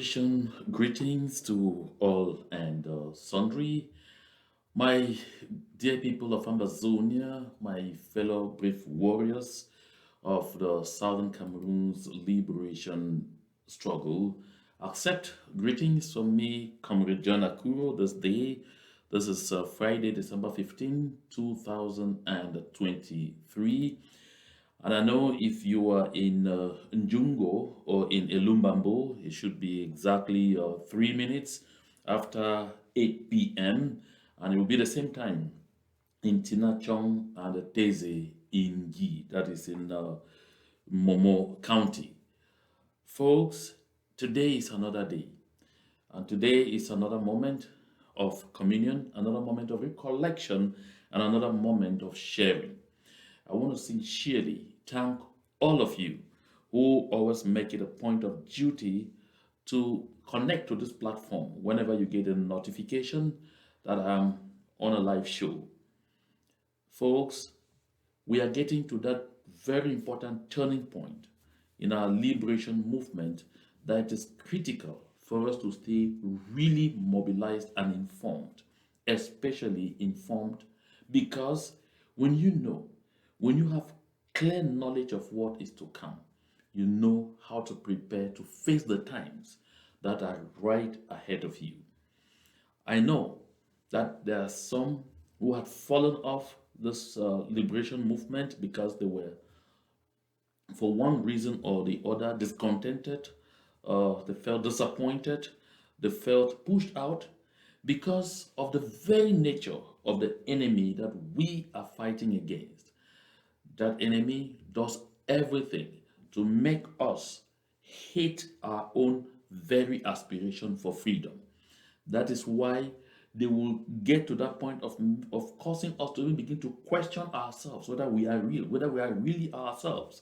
Liberation greetings to all and sundry. My dear people of Ambazonia, my fellow brave warriors of the Southern Cameroon's liberation struggle, accept greetings from me, Comrade John Akuro, this day. This is Friday, December 15, 2023. And I know if you are in Njungo or in Elumbambo, it should be exactly 3 minutes after 8 p.m. And it will be the same time in Tinachong and Teze in Yi, that is in Momo County. Folks, today is another day. And today is another moment of communion, another moment of recollection, and another moment of sharing. I want to sincerely thank all of you who always make it a point of duty to connect to this platform whenever you get a notification that I'm on a live show. Folks, we are getting to that very important turning point in our liberation movement that it is critical for us to stay really mobilized and informed, especially informed because when you know, when you have clear knowledge of what is to come, you know how to prepare to face the times that are right ahead of you. I know that there are some who had fallen off this liberation movement because they were, for one reason or the other, discontented, they felt disappointed, they felt pushed out because of the very nature of the enemy that we are fighting against. That enemy does everything to make us hate our own very aspiration for freedom. That is why they will get to that point of causing us to even begin to question ourselves, whether we are real, whether we are really ourselves.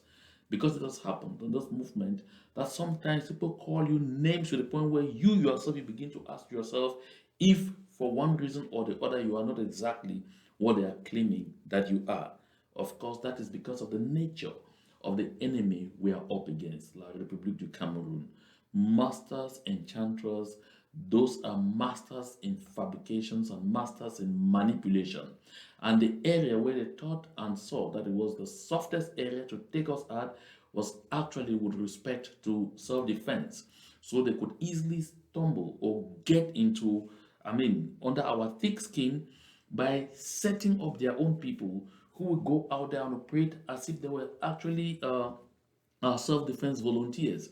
Because it has happened in this movement that sometimes people call you names to the point where you yourself you begin to ask yourself if for one reason or the other you are not exactly what they are claiming that you are. Of course, that is because of the nature of the enemy we are up against, La République du Cameroon. Masters, enchanters, those are masters in fabrications and masters in manipulation. And the area where they thought and saw that it was the softest area to take us at was actually with respect to self-defense. So they could easily stumble or get into, under our thick skin by setting up their own people who would go out there and operate as if they were actually self-defense volunteers,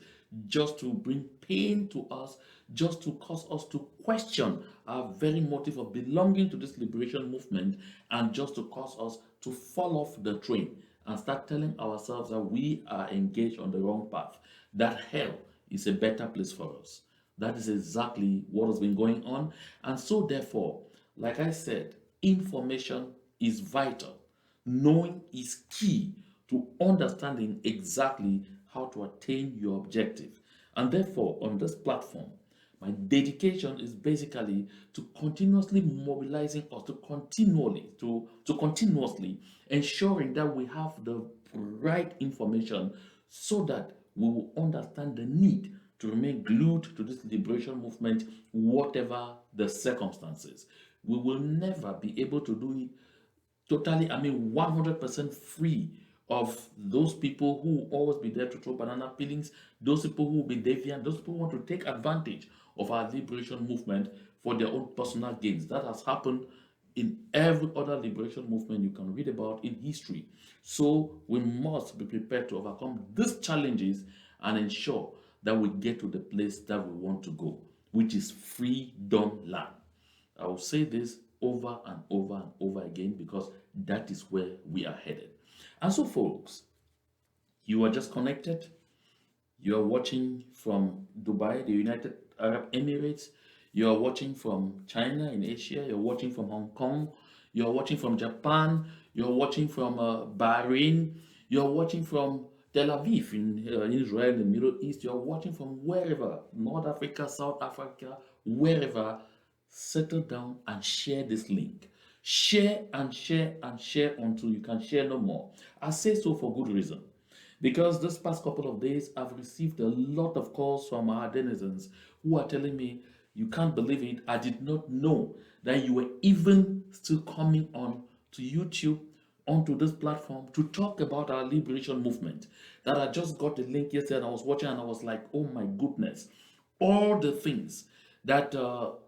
just to bring pain to us, just to cause us to question our very motive of belonging to this liberation movement, and just to cause us to fall off the train and start telling ourselves that we are engaged on the wrong path, that hell is a better place for us. That is exactly what has been going on. And so, therefore, like I said, information is vital. Knowing is key to understanding exactly how to attain your objective. And therefore, on this platform, my dedication is basically to continuously mobilizing us to continuously ensuring that we have the right information so that we will understand the need to remain glued to this liberation movement, whatever the circumstances. We will never be able to do it totally, 100% free of those people who will always be there to throw banana peelings, those people who will be deviant, those people who want to take advantage of our liberation movement for their own personal gains. That has happened in every other liberation movement you can read about in history. So we must be prepared to overcome these challenges and ensure that we get to the place that we want to go, which is freedom land. I will say this over and over and over again because that is where we are headed. And so, folks, you are just connected. You are watching from Dubai, the United Arab Emirates. You are watching from China in Asia. You're watching from Hong Kong. You're watching from Japan. You're watching from Bahrain. You're watching from Tel Aviv in Israel, the Middle East. You're watching from wherever, North Africa, South Africa, wherever. Settle down and share this link. Share and share and share until you can share no more. I say so for good reason. Because this past couple of days, I've received a lot of calls from our denizens who are telling me, you can't believe it. I did not know that you were even still coming on to YouTube, onto this platform to talk about our liberation movement. That I just got the link yesterday and I was watching and I was like, oh my goodness. All the things that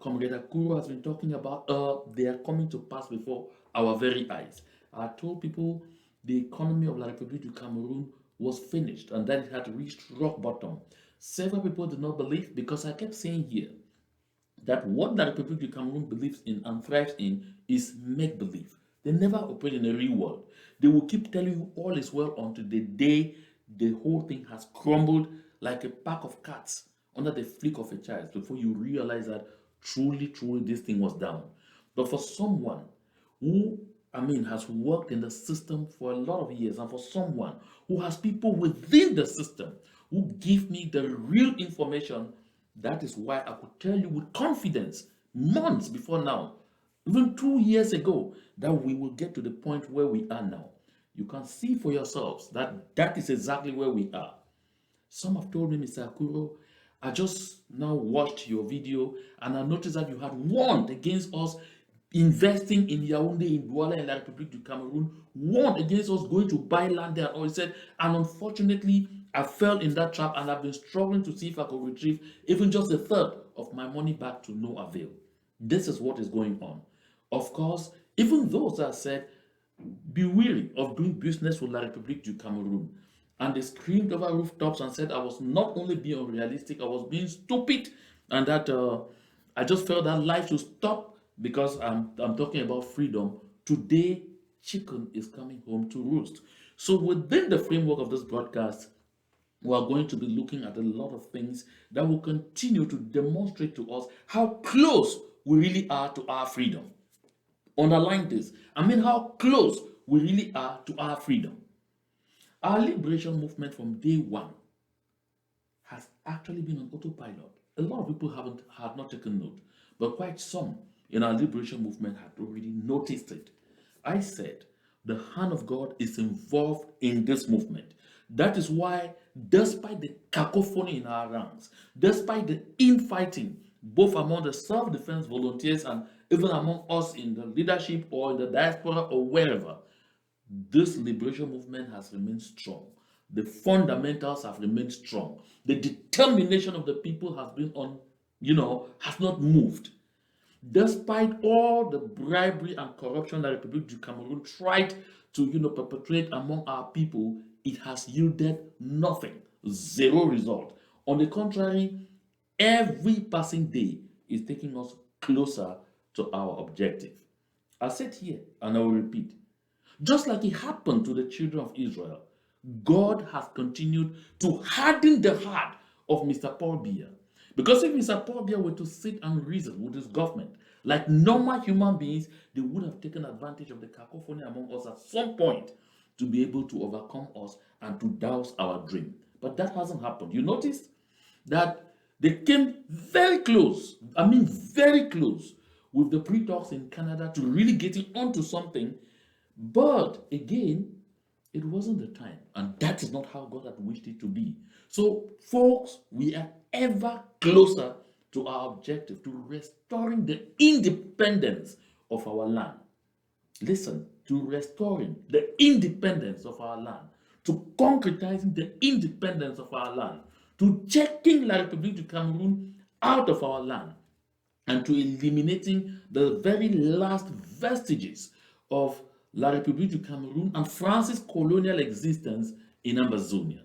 Comrade Akuru has been talking about, they are coming to pass before our very eyes. I told people the economy of La République du Cameroon was finished and that it had reached rock bottom. Several people did not believe because I kept saying here that what the Republic of Cameroon believes in and thrives in is make believe. They never operate in a real world. They will keep telling you all is well until the day the whole thing has crumbled like a pack of cats under the flick of a child before you realize that truly, truly this thing was down. But for someone who, has worked in the system for a lot of years, and for someone who has people within the system who give me the real information, that is why I could tell you with confidence months before now, even 2 years ago, that we will get to the point where we are now. You can see for yourselves that that is exactly where we are. Some have told me, Mr. Akuro, I just now watched your video and I noticed that you had warned against us investing in Yaoundé, in Douala, and La République du Cameroon, warned against us going to buy land there. Or he said, and unfortunately, I fell in that trap and I've been struggling to see if I could retrieve even just a third of my money back to no avail. This is what is going on. Of course, even those that said, be weary of doing business with La République du Cameroon. And they screamed over rooftops and said I was not only being unrealistic, I was being stupid, and that I just felt that life should stop because I'm talking about freedom. Today, chicken is coming home to roost. So within the framework of this broadcast, we are going to be looking at a lot of things that will continue to demonstrate to us how close we really are to our freedom. Underline this. How close we really are to our freedom. Our liberation movement from day one has actually been on autopilot. A lot of people had not taken note, but quite some in our liberation movement had already noticed it. I said the hand of God is involved in this movement. That is why, despite the cacophony in our ranks, despite the infighting, both among the self-defense volunteers and even among us in the leadership or in the diaspora or wherever, this liberation movement has remained strong. The fundamentals have remained strong. The determination of the people has been has not moved. Despite all the bribery and corruption that the Republic of Cameroon tried to, perpetrate among our people, it has yielded nothing, zero result. On the contrary, every passing day is taking us closer to our objective. I said here, and I will repeat, just like it happened to the children of Israel, God has continued to harden the heart of Mr. Paul Biya. Because if Mr. Paul Biya were to sit and reason with his government like normal human beings, they would have taken advantage of the cacophony among us at some point to be able to overcome us and to douse our dream. But that hasn't happened. You noticed that they came very close, very close with the pre-talks in Canada to really getting onto something. But again, it wasn't the time, and that is not how God had wished it to be. So, folks, we are ever closer to our objective, to restoring the independence of our land. Listen, to restoring the independence of our land, to concretizing the independence of our land, to checking La République du Cameroon out of our land, and to eliminating the very last vestiges of La République du Cameroun and France's colonial existence in Ambazonia.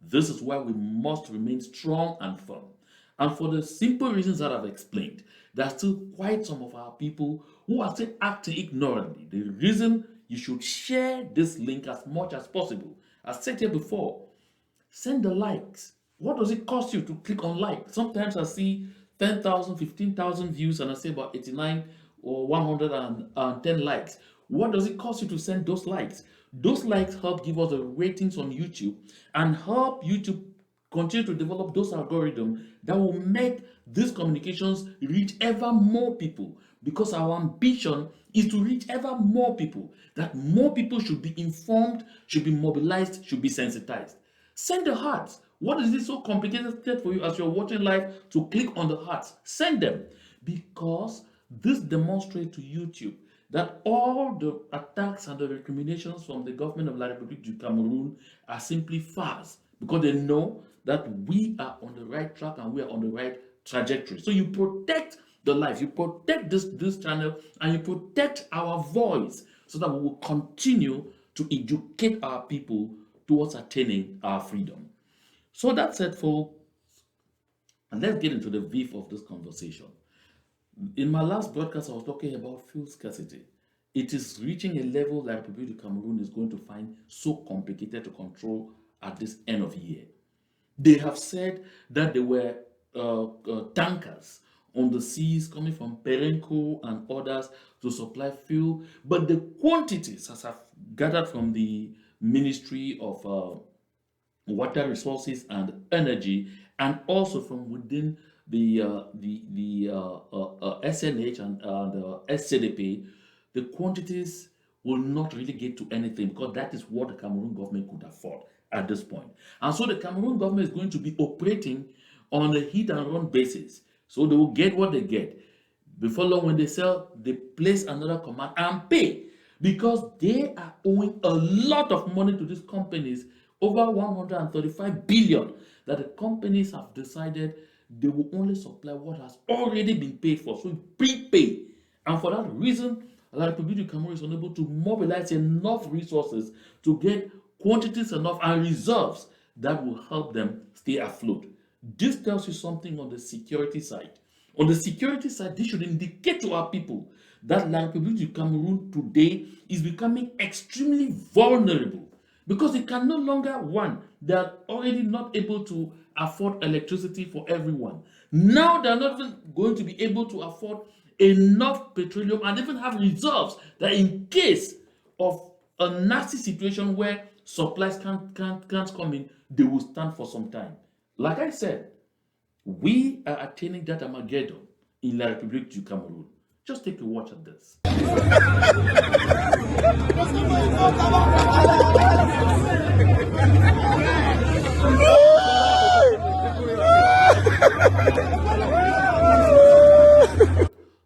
This is why we must remain strong and firm. And for the simple reasons that I've explained, there are still quite some of our people who are still acting ignorantly. The reason you should share this link as much as possible. As said here before, send the likes. What does it cost you to click on like? Sometimes I see 10,000, 15,000 views and I say about 89 or 110 likes. What does it cost you to send those likes? Those likes help give us the ratings on YouTube and help YouTube continue to develop those algorithms that will make these communications reach ever more people, because our ambition is to reach ever more people, that more people should be informed, should be mobilized, should be sensitized. Send the hearts. What is it so complicated for you as you're watching live to click on the hearts? Send them. Because this demonstrates to YouTube that all the attacks and the recriminations from the government of La République du Cameroon are simply farce, because they know that we are on the right track and we are on the right trajectory. So you protect the life, you protect this channel, and you protect our voice so that we will continue to educate our people towards attaining our freedom. So that said, folks, and let's get into the beef of this conversation. In my last broadcast, I was talking about fuel scarcity. It is reaching a level that Republic of Cameroon is going to find so complicated to control at this end of year. They have said that there were tankers on the seas coming from Perenco and others to supply fuel, but the quantities, as I've gathered from the Ministry of Water Resources and Energy, and also from within the SNH and SCDP, the quantities will not really get to anything, because that is what the Cameroon government could afford at this point. And so the Cameroon government is going to be operating on a hit and run basis. So they will get what they get. Before long, when they sell, they place another command and pay, because they are owing a lot of money to these companies, over 135 billion, that the companies have decided they will only supply what has already been paid for. So prepay. And for that reason, La République du Cameroon is unable to mobilize enough resources to get quantities enough and reserves that will help them stay afloat. This tells you something on the security side. On the security side, this should indicate to our people that La République du Cameroon today is becoming extremely vulnerable, because it can no longer, one, they are already not able to afford electricity for everyone. Now they are not even going to be able to afford enough petroleum and even have reserves that in case of a nasty situation where supplies can't come in, they will stand for some time. Like I said, we are attaining that Armageddon in La République du Cameroon. Just take a watch at this.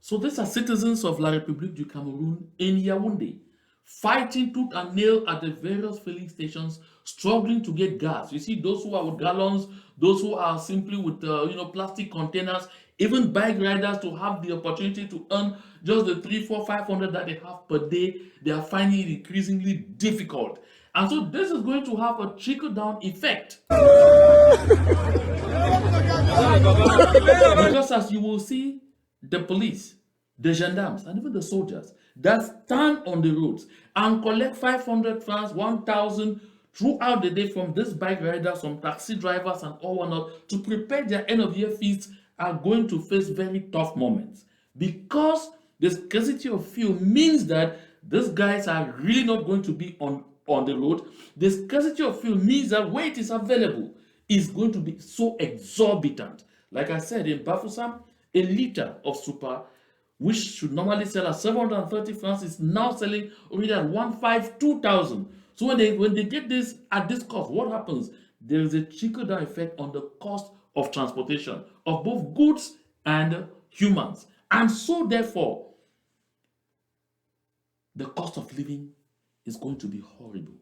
So these are citizens of La République du Cameroon in Yaoundé, fighting tooth and nail at the various filling stations, struggling to get gas. You see, those who are with gallons, those who are simply with plastic containers, even bike riders, to have the opportunity to earn just the 300, 400, 500 that they have per day, they are finding it increasingly difficult. And so this is going to have a trickle-down effect. Because as you will see, the police, the gendarmes, and even the soldiers that stand on the roads and collect 500 francs, 1,000 throughout the day from these bike riders, from taxi drivers, and all whatnot to prepare their end-of-year feasts are going to face very tough moments, because the scarcity of fuel means that these guys are really not going to be on the road. The scarcity of fuel means that where it is available is going to be so exorbitant. Like I said, in Bafoussam, a liter of super, which should normally sell at 730 francs, is now selling already at 152,000. So when they get this at this cost, what happens? There is a trickle-down effect on the cost of transportation of both goods and humans. And so therefore, the cost of living is going to be horrible.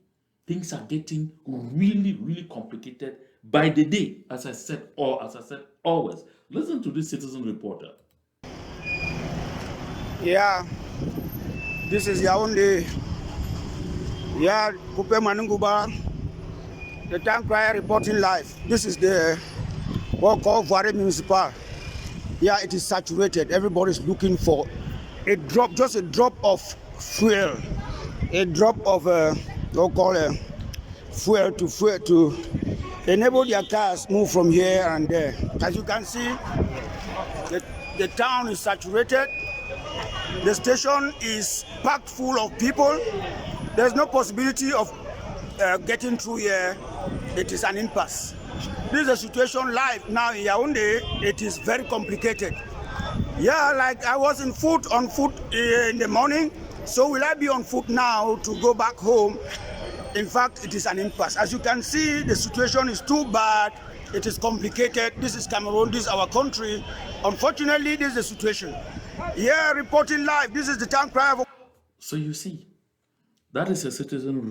Things are getting really, really complicated by the day, as I said always. Listen to this citizen reporter. Yeah, this is Yaoundé. Yeah, Coupe Manunguba, the tank crier reporting live. This is the what called Voirie Municipal. Yeah, it is saturated. Everybody's looking for a drop, just a drop of fuel, a drop of fuel to enable their cars move from here and there. As you can see, the town is saturated. The station is packed full of people. There's no possibility of getting through here. It is an impasse. This is a situation live now in Yaoundé. It is very complicated. Yeah, like I was on foot in the morning. So will I be on foot now to go back home? In fact, it is an impasse. As you can see, the situation is too bad. It is complicated. This is Cameroon. This is our country. Unfortunately, this is the situation. Yeah, reporting live. This is the town cry of. So you see, that is a citizen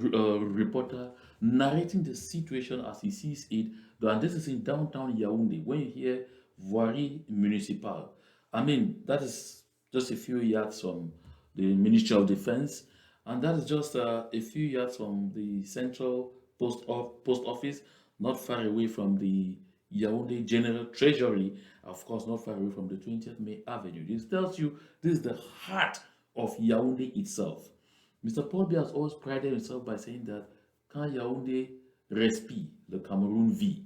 reporter narrating the situation as he sees it. And this is in downtown Yaoundé. When you hear Voirie Municipal, I mean, that is just a few yards from the Ministry of Defense, and that is just a few yards from the Central Post Office, not far away from the Yaoundé General Treasury, of course, not far away from the 20th May Avenue. This tells you this is the heart of Yaoundé itself. Mr. Paul Biya has always prided himself by saying that quand Yaoundé respire, le Cameroun vit.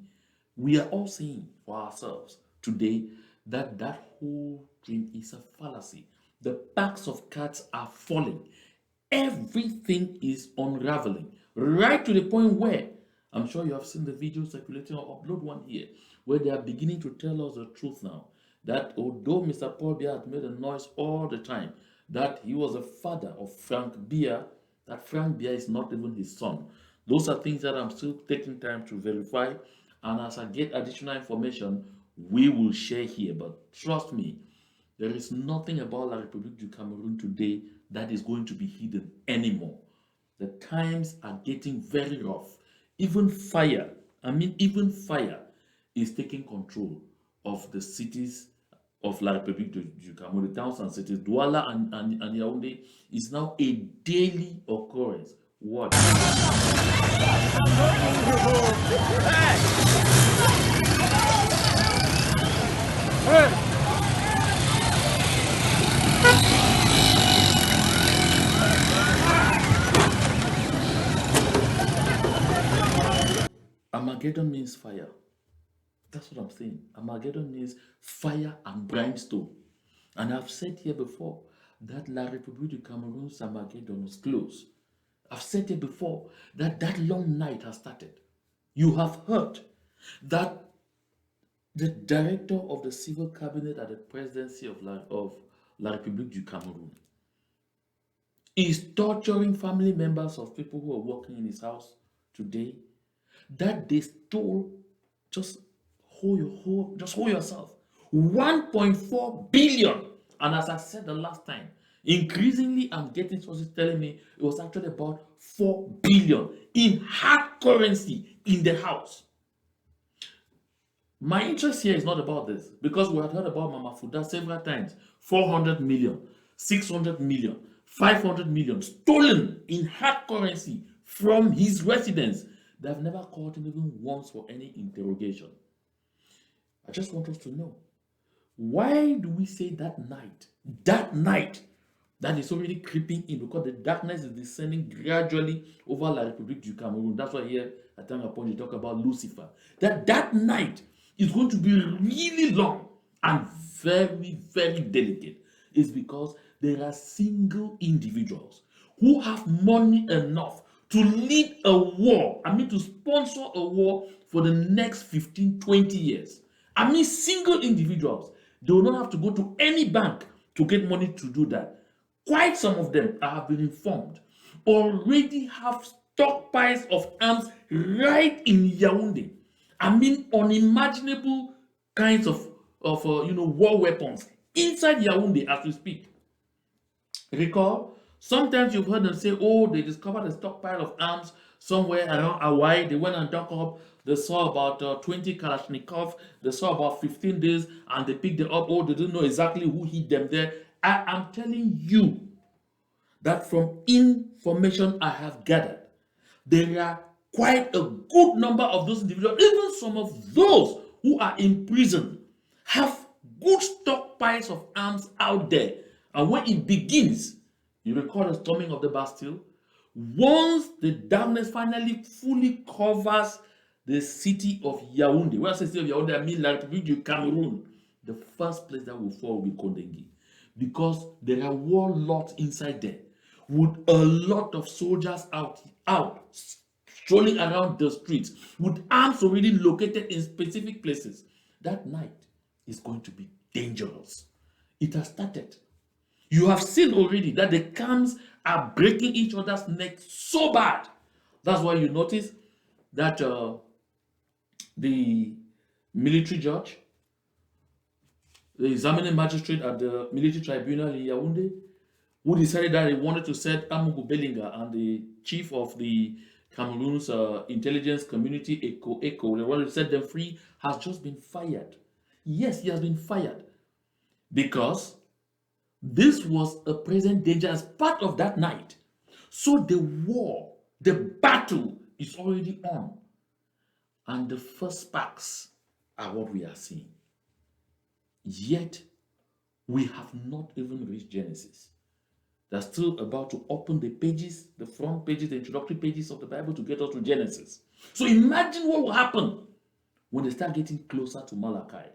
We are all saying for ourselves today that that whole dream is a fallacy. The packs of cards are falling. Everything is unraveling, right to the point where I'm sure you have seen the video circulating or upload one here, where they are beginning to tell us the truth now. That although Mr. Paul Biya had made a noise all the time, that he was a father of Frank Biya, that Frank Biya is not even his son. Those are things that I'm still taking time to verify. And as I get additional information, we will share here. But trust me, there is nothing about La République du Cameroun today that is going to be hidden anymore. The times are getting very rough. Even fire, even fire is taking control of the cities of La République du Cameroun, the towns and cities. Douala and Yaoundé is now a daily occurrence. What? Armageddon means fire. That's what I'm saying. Armageddon means fire and brimstone. And I've said here before that La République du Cameroon's Armageddon was close. I've said it before that that long night has started. You have heard that the director of the civil cabinet at the presidency of La République du Cameroon is torturing family members of people who are working in his house today, that they stole, just hold yourself, 1.4 billion. And as I said the last time, increasingly I'm getting sources telling me it was actually about 4 billion in hard currency in the house. My interest here is not about this, because we had heard about Mama Fuda several times. 400 million, 600 million, 500 million stolen in hard currency from his residence. They have never called him even once for any interrogation. I just want us to know, why do we say that night that is already creeping in, because the darkness is descending gradually over La République du Cameroon. That's why here at time upon you talk about Lucifer. That night is going to be really long and very, very delicate. Is because there are single individuals who have money enough to lead a war, to sponsor a war for the next 15, 20 years. Single individuals. They will not have to go to any bank to get money to do that. Quite some of them, I have been informed, already have stockpiles of arms right in Yaoundé. Unimaginable kinds of war weapons inside Yaoundé as we speak. Recall, sometimes you've heard them say, oh, they discovered a stockpile of arms somewhere around Hawaii. They went and dug up, they saw about 20 Kalashnikov, they saw about 15 days, and they picked them up. Oh, they didn't know exactly who hid them there. I am telling you that from information I have gathered, there are quite a good number of those individuals, even some of those who are in prison, have good stockpiles of arms out there. And when it begins, you recall the storming of the Bastille, once the darkness finally fully covers the city of Yaoundé, when I say city of Yaoundé, I mean La République du Cameroon, the first place that will fall will be Kondengi, because there are warlords inside there with a lot of soldiers out strolling around the streets with arms already located in specific places. That night is going to be dangerous. It has started. You have seen already that the camps are breaking each other's necks so bad That's why you notice that the military judge, the examining magistrate at the military tribunal in Yaoundé, who decided that he wanted to set Amugu Belinga and the chief of the Cameroon's intelligence community, ECO, they wanted to set them free, has just been fired. Yes, he has been fired because this was a present danger as part of that night. So the war, the battle is already on. And the first sparks are what we are seeing. Yet, we have not even reached Genesis. They're still about to open the pages, the front pages, the introductory pages of the Bible to get us to Genesis. So imagine what will happen when they start getting closer to Malachi.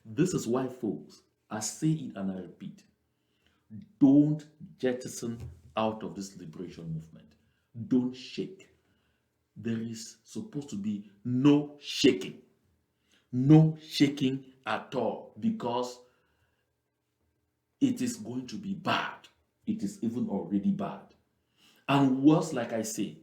This is why, folks, I say it and I repeat, don't jettison out of this liberation movement. Don't shake. There is supposed to be no shaking. No shaking at all, because it is going to be bad. It is even already bad. And worse, like I say,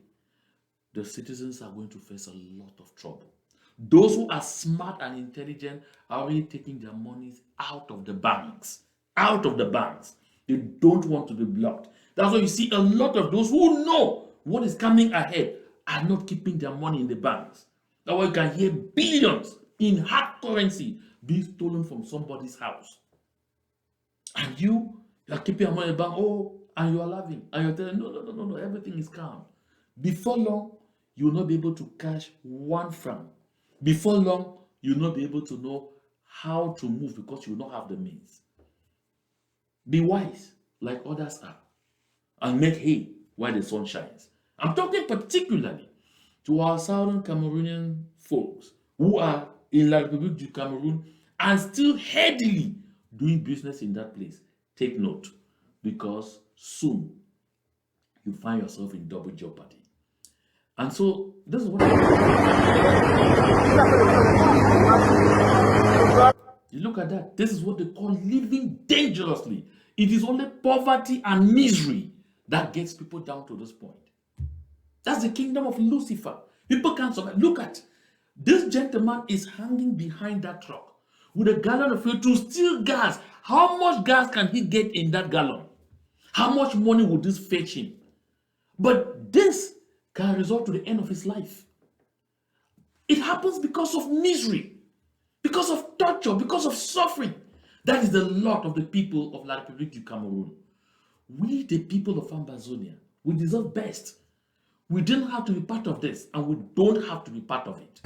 the citizens are going to face a lot of trouble. Those who are smart and intelligent are already taking their monies out of the banks. Out of the banks. They don't want to be blocked. That's why you see a lot of those who know what is coming ahead are not keeping their money in the banks. That's why you can hear billions in hard currency being stolen from somebody's house. And you are keeping your money in the bank, oh, and you are laughing. And you're telling, no, everything is calm. Before long, you will not be able to cash 1 franc. Before long, you will not be able to know how to move because you will not have the means. Be wise, like others are, and make hay while the sun shines. I'm talking particularly to our southern Cameroonian folks who are in La République du Cameroon and still heavily doing business in that place. Take note, because soon you find yourself in double jeopardy. And so this is what you look at that. This is what they call living dangerously. It is only poverty and misery that gets people down to this point. That's the kingdom of Lucifer. People can't survive. Look at this gentleman is hanging behind that truck with a gallon of fuel to steal gas. How much gas can he get in that gallon? How much money would this fetch him? But this can result to the end of his life. It happens because of misery, because of torture, because of suffering. That is the lot of the people of La République du Cameroon. We, the people of Ambazonia, we deserve best. We didn't have to be part of this, and we don't have to be part of it.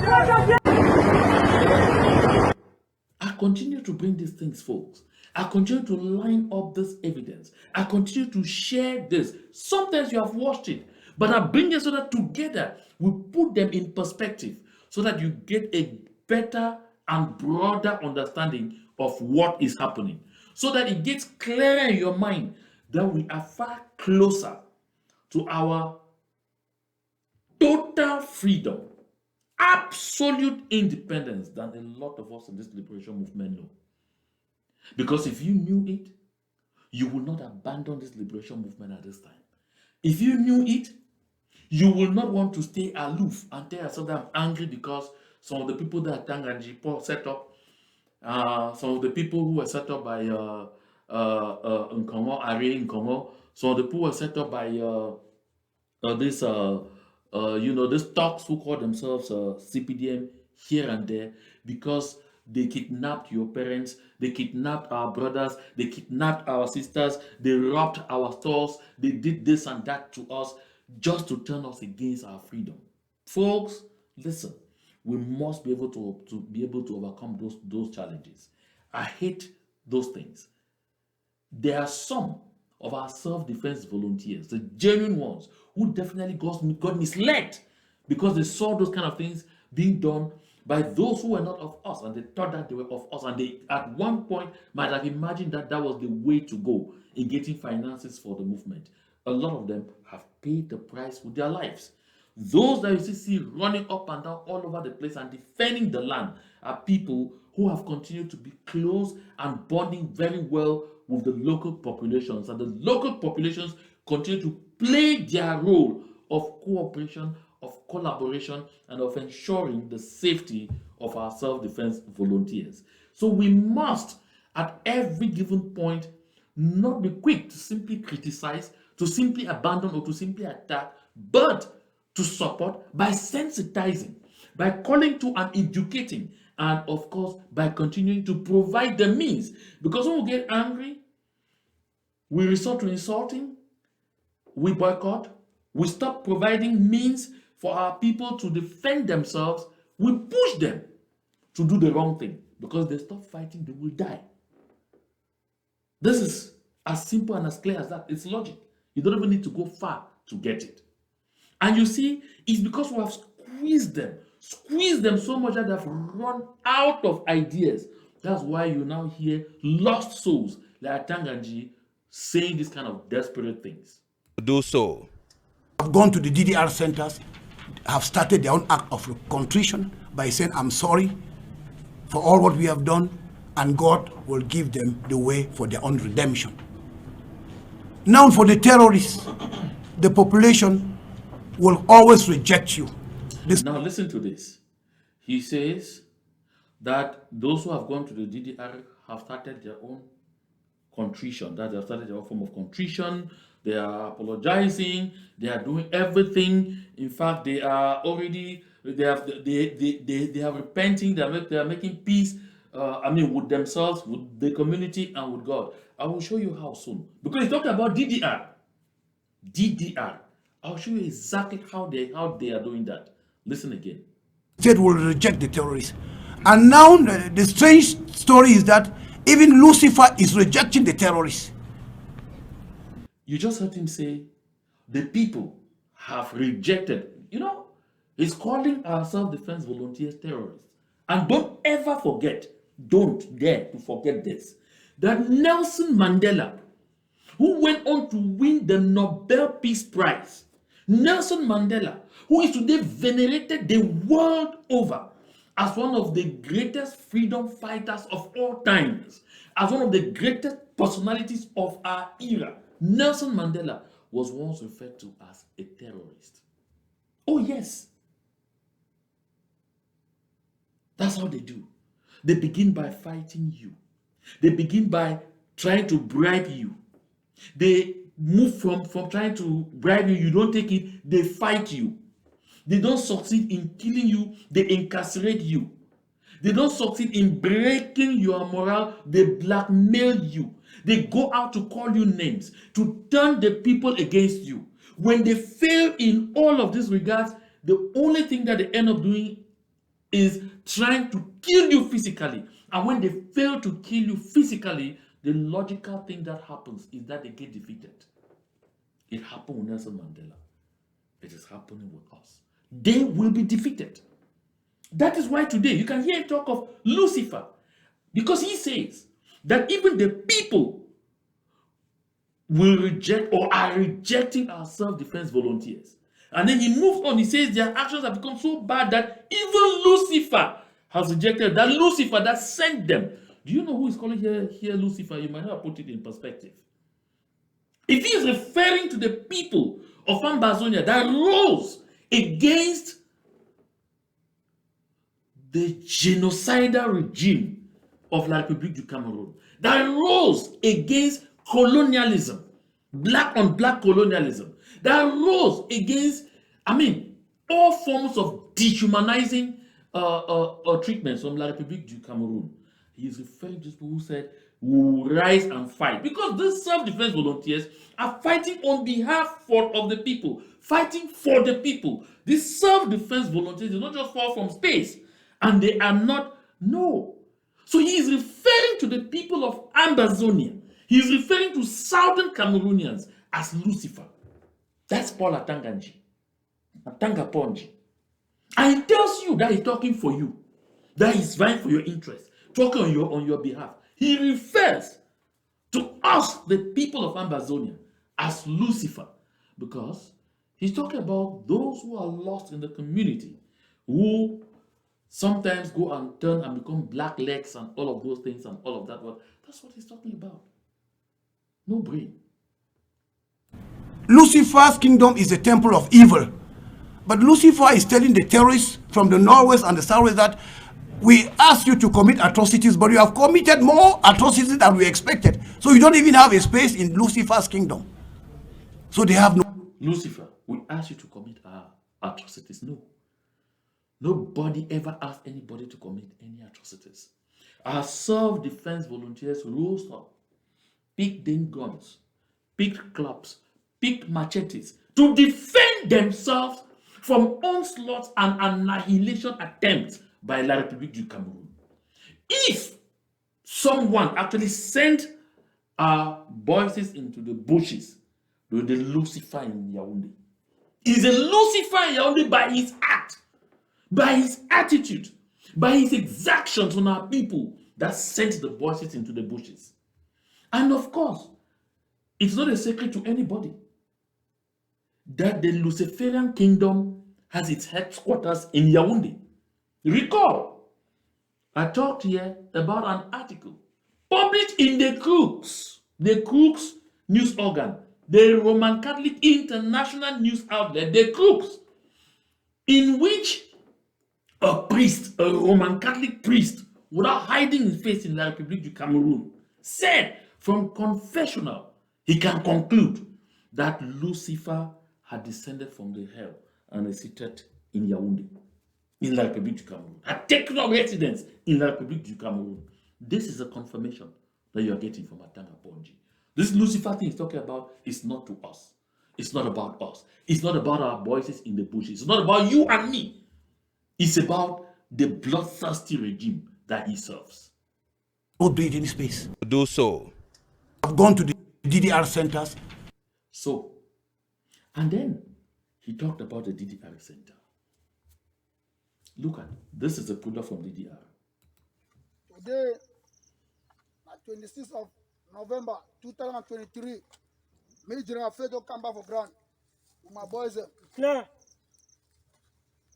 I continue to bring these things, folks. I continue to line up this evidence. I continue to share this. Sometimes you have watched it, but I bring it so that together we put them in perspective so that you get a better and broader understanding of what is happening. So that it gets clearer in your mind that we are far closer to our total freedom, absolute independence than a lot of us in this liberation movement know. Because if you knew it, you will not abandon this liberation movement at this time. If you knew it, you will not want to stay aloof and tell yourself that I'm angry because some of the people that Tanganji Paul set up, some of the people who were set up by Nkongo, Are Nkongo, some of the people were set up by these talks who call themselves CPDM here and there because they kidnapped your parents, they kidnapped our brothers, they kidnapped our sisters, they robbed our stores, they did this and that to us just to turn us against our freedom. Folks, listen, we must be able to overcome those challenges. I hate those things. There are some of our self-defense volunteers, the genuine ones, who definitely got misled because they saw those kind of things being done by those who were not of us, and they thought that they were of us, and they at one point might have imagined that that was the way to go in getting finances for the movement. A lot of them have paid the price with their lives. Those that you see running up and down all over the place and defending the land are people who have continued to be close and bonding very well with the local populations, and the local populations continue to play their role of cooperation, of collaboration, and of ensuring the safety of our self-defense volunteers. So we must, at every given point, not be quick to simply criticize, to simply abandon, or to simply attack, but to support by sensitizing, by calling to and educating, and of course, by continuing to provide the means. Because when we get angry, we resort to insulting, we boycott, we stop providing means for our people to defend themselves, we push them to do the wrong thing. Because they stop fighting, they will die. This is as simple and as clear as that. It's logic. You don't even need to go far to get it. And you see, it's because we have squeezed them so much that they've run out of ideas. That's why you now hear lost souls like Tanganji saying these kind of desperate things. Do so. Have gone to the DDR centers, have started their own act of contrition by saying, I'm sorry for all what we have done, and God will give them the way for their own redemption. Now for the terrorists, the population will always reject you. Now listen to this. He says that those who have gone to the DDR have started their own contrition, that they have started their own form of contrition. They are apologizing, they are doing everything. In fact, they are already, they are repenting, they are making peace, with themselves, with the community, and with God. I will show you how soon. Because he talked about DDR. DDR. I'll show you exactly how they are doing that. Listen again. State will reject the terrorists. And now the strange story is that even Lucifer is rejecting the terrorists. You just heard him say, the people have rejected. He's calling our self-defense volunteers terrorists. And don't ever forget, don't dare to forget this, that Nelson Mandela, who went on to win the Nobel Peace Prize, Nelson Mandela, who is today venerated the world over as one of the greatest freedom fighters of all times, as one of the greatest personalities of our era, Nelson Mandela was once referred to as a terrorist. Oh yes. That's how they do. They begin by fighting you. They begin by trying to bribe you. They move from trying to bribe you, you don't take it, they fight you. They don't succeed in killing you, they incarcerate you. They don't succeed in breaking your morale, they blackmail you. They go out to call you names, to turn the people against you. When they fail in all of these regards, the only thing that they end up doing is trying to kill you physically. And when they fail to kill you physically, the logical thing that happens is that they get defeated. It happened with Nelson Mandela. It is happening with us. They will be defeated. That is why today you can hear him talk of Lucifer, because he says that even the people will reject or are rejecting our self-defense volunteers. And then he moves on, he says their actions have become so bad that even Lucifer has rejected, that Lucifer that sent them. Do you know who is calling here Lucifer? You might not put it in perspective. If he is referring to the people of Ambazonia that rose against the genocidal regime of La République du Cameroon, that rose against colonialism, black on black colonialism, that rose against, all forms of dehumanizing treatments from La République du Cameroon. He is referring to people who said, we will rise and fight. Because these self-defense volunteers are fighting on behalf of the people, fighting for the people. These self-defense volunteers do not just fall from space, and they are not, no. So he is referring to the people of Ambazonia. He is referring to southern Cameroonians as Lucifer. That's Paul Atanganji, Atangaponji. And he tells you that he's talking for you, that he's vying for your interest, talking on your behalf. He refers to us, the people of Ambazonia, as Lucifer, because he's talking about those who are lost in the community, who sometimes go and turn and become black legs and all of those things and all of that. Well, that's what he's talking about. No brain. Lucifer Lucifer's kingdom is a temple of evil. But Lucifer is telling the terrorists from the northwest and the southwest that we asked you to commit atrocities, but you have committed more atrocities than we expected. So you don't even have a space in Lucifer's kingdom. So they have no. Lucifer, we ask you to commit atrocities. No. Nobody ever asked anybody to commit any atrocities. Our self-defense volunteers rose up, picked their guns, picked clubs, picked machetes to defend themselves from onslaughts and annihilation attempts by La République du Cameroun. If someone actually sent our voices into the bushes with the Lucifer in Yaoundé, is a Lucifer in Yaoundé by his act, by his attitude, by his exactions on our people that sent the voices into the bushes. And of course, it's not a secret to anybody that the Luciferian kingdom has its headquarters in Yaoundé. Recall, I talked here about an article published in the Crooks news organ, the Roman Catholic international news outlet, the Crooks, in which a priest, a Roman Catholic priest, without hiding his face in La République du Cameroun, said from confessional he can conclude that Lucifer had descended from the hell and is seated in Yaoundé, in La République du Cameroun, had taken up residence in La République du Cameroun. This is a confirmation that you are getting from Atanga Ponji. This Lucifer thing he's talking about is not to us. It's not about us. It's not about our voices in the bushes. It's not about you and me. It's about the bloodthirsty regime that he serves. Don't do it in space. Do so. I've gone to the DDR centers. So, and then he talked about the DDR center. Look at this is a product from DDR. Today, 26th of November 2023, me General Fedo come back for ground with my boys. Clear.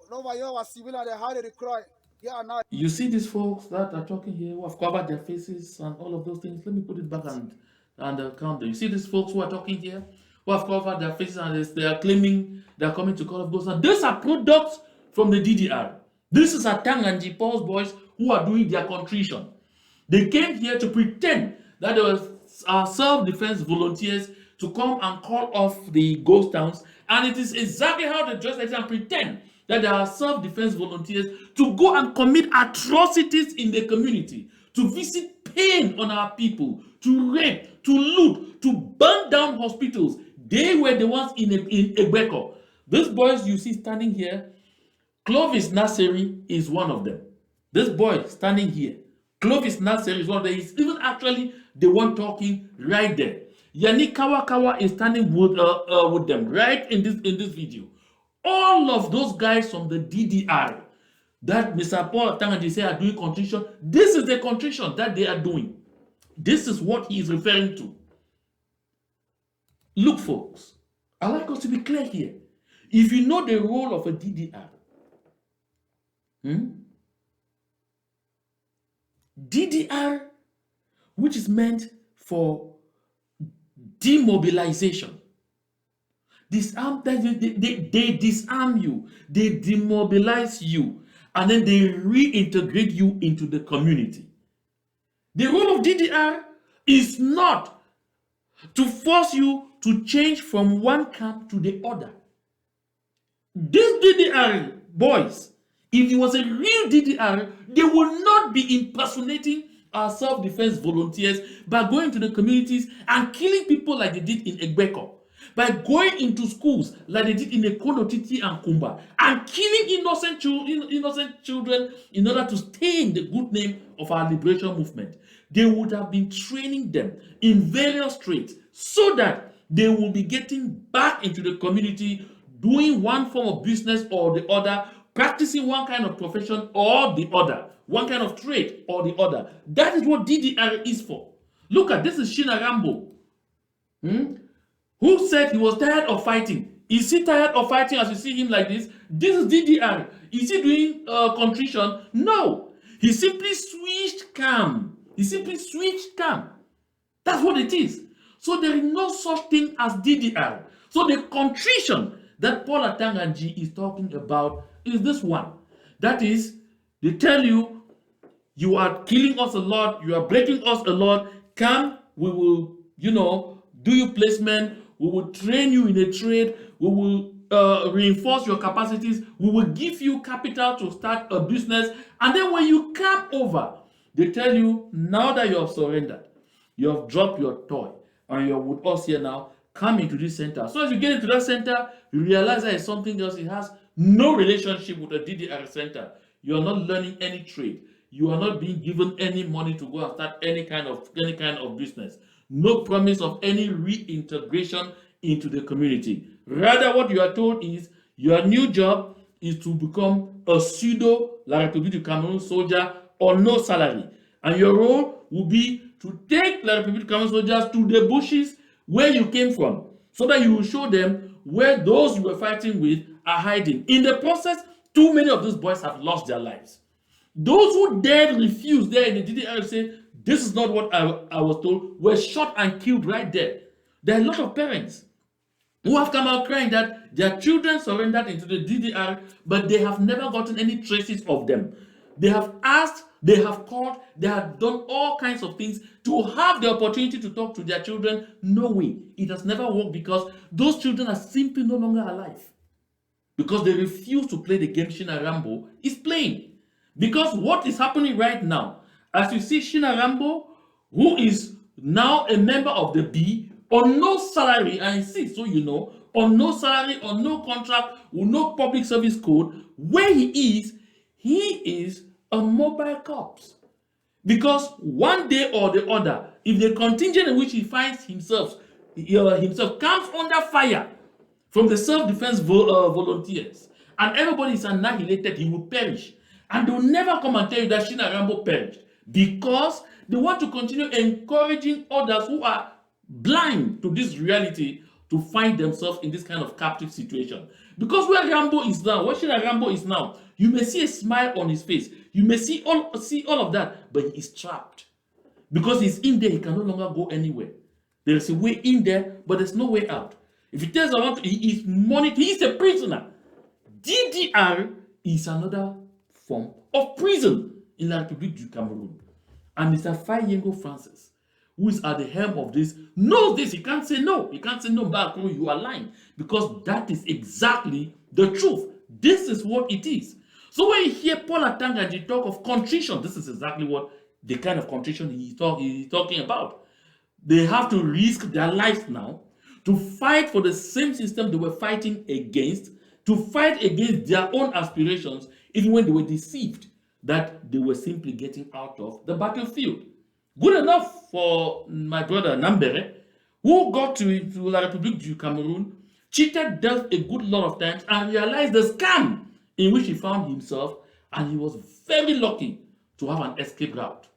Over here was civil and they had a cry. Yeah, now. You see these folks that are talking here who have covered their faces and all of those things. Let me put it back and count them. You see these folks who are talking here who have covered their faces and they are claiming they are coming to Call of Ghosts. And these are products from the DDR. This is Atang and Paul's boys who are doing their contrition. They came here to pretend that there were self-defense volunteers to come and call off the ghost towns. And it is exactly how they dress like and pretend that there are self-defense volunteers to go and commit atrocities in the community, to visit pain on our people, to rape, to loot, to burn down hospitals. They were the ones in Egbeko. These boys you see standing here, Clovis Nasseri is one of them. This boy standing here, Clovis Nasseri is one of them. He's even actually the one talking right there. Yannick Kawakawa is standing with them right in this video. All of those guys from the DDR that Mr. Paul Tangaji say are doing contrition, this is the contrition that they are doing. This is what he is referring to. Look, folks, I like us to be clear here. If you know the role of a DDR, DDR, which is meant for demobilization. They disarm you, they demobilize you, and then they reintegrate you into the community. The role of DDR is not to force you to change from one camp to the other. These DDR boys, if it was a real DDR, they would not be impersonating our self-defense volunteers by going to the communities and killing people like they did in Egbeko, by going into schools like they did in Ekonotiti and Kumba, and killing innocent children in order to stain the good name of our liberation movement. They would have been training them in various trades so that they will be getting back into the community, doing one form of business or the other, practicing one kind of profession or the other, one kind of trade or the other. That is what DDR is for. Look at this is Shina Rambo. Who said he was tired of fighting? Is he tired of fighting as you see him like this? This is DDR. Is he doing contrition? No. He simply switched cam. He simply switched cam. That's what it is. So there is no such thing as DDR. So the contrition that Paul Atanganji is talking about is this one. That is, they tell you, you are killing us a lot, you are breaking us a lot. Come, we will, do you placement, we will train you in a trade, we will reinforce your capacities, we will give you capital to start a business. And then when you come over, they tell you, now that you have surrendered, you have dropped your toy, and you're with us here now, come into this center. So as you get into that center, you realize that it's something else. It has no relationship with the DDR center. You are not learning any trade. You are not being given any money to go and start any kind of business. No promise of any reintegration into the community. Rather, what you are told is your new job is to become a pseudo La République du Cameroon soldier on no salary. And your role will be to take La République du Cameroon soldiers to the bushes where you came from, so that you will show them where those you were fighting with are hiding. In the process, too many of those boys have lost their lives. Those who dared refuse there in the DDR say, this is not what I was told, were shot and killed right there. There are a lot of parents who have come out crying that their children surrendered into the DDR, but they have never gotten any traces of them. They have asked, they have called, they have done all kinds of things to have the opportunity to talk to their children. No way. It has never worked because those children are simply no longer alive. Because they refuse to play the game Shina Rambo is playing. Because what is happening right now, as you see Shina Rambo, who is now a member of the B, on no salary, and I insist, so you know, on no salary, on no contract, with no public service code, where he is a mobile corpse. Because one day or the other, if the contingent in which he finds himself comes under fire from the self-defense volunteers, and everybody is annihilated, he will perish. And they will never come and tell you that Shina Rambo perished, because they want to continue encouraging others who are blind to this reality to find themselves in this kind of captive situation. Because where Rambo is now, where Shina Rambo is now, you may see a smile on his face, you may see all of that, but he is trapped. Because he's in there, he can no longer go anywhere. There is a way in there, but there's no way out. If he tells around, he is monitored, he is a prisoner. DDR is another form of prison in La République du Cameroon. And Mr. Fayengo Francis, who is at the helm of this, knows this. He can't say no. He can't say no, Bakuru, you are lying. Because that is exactly the truth. This is what it is. So when you hear Paul Atanganji talk of contrition, this is exactly what the kind of contrition he's talking about. They have to risk their lives now to fight for the same system they were fighting against, to fight against their own aspirations, even when they were deceived that they were simply getting out of the battlefield. Good enough for my brother Nambere, who got to La République du Cameroon, cheated death a good lot of times, and realized the scam in which he found himself, and he was very lucky to have an escape route.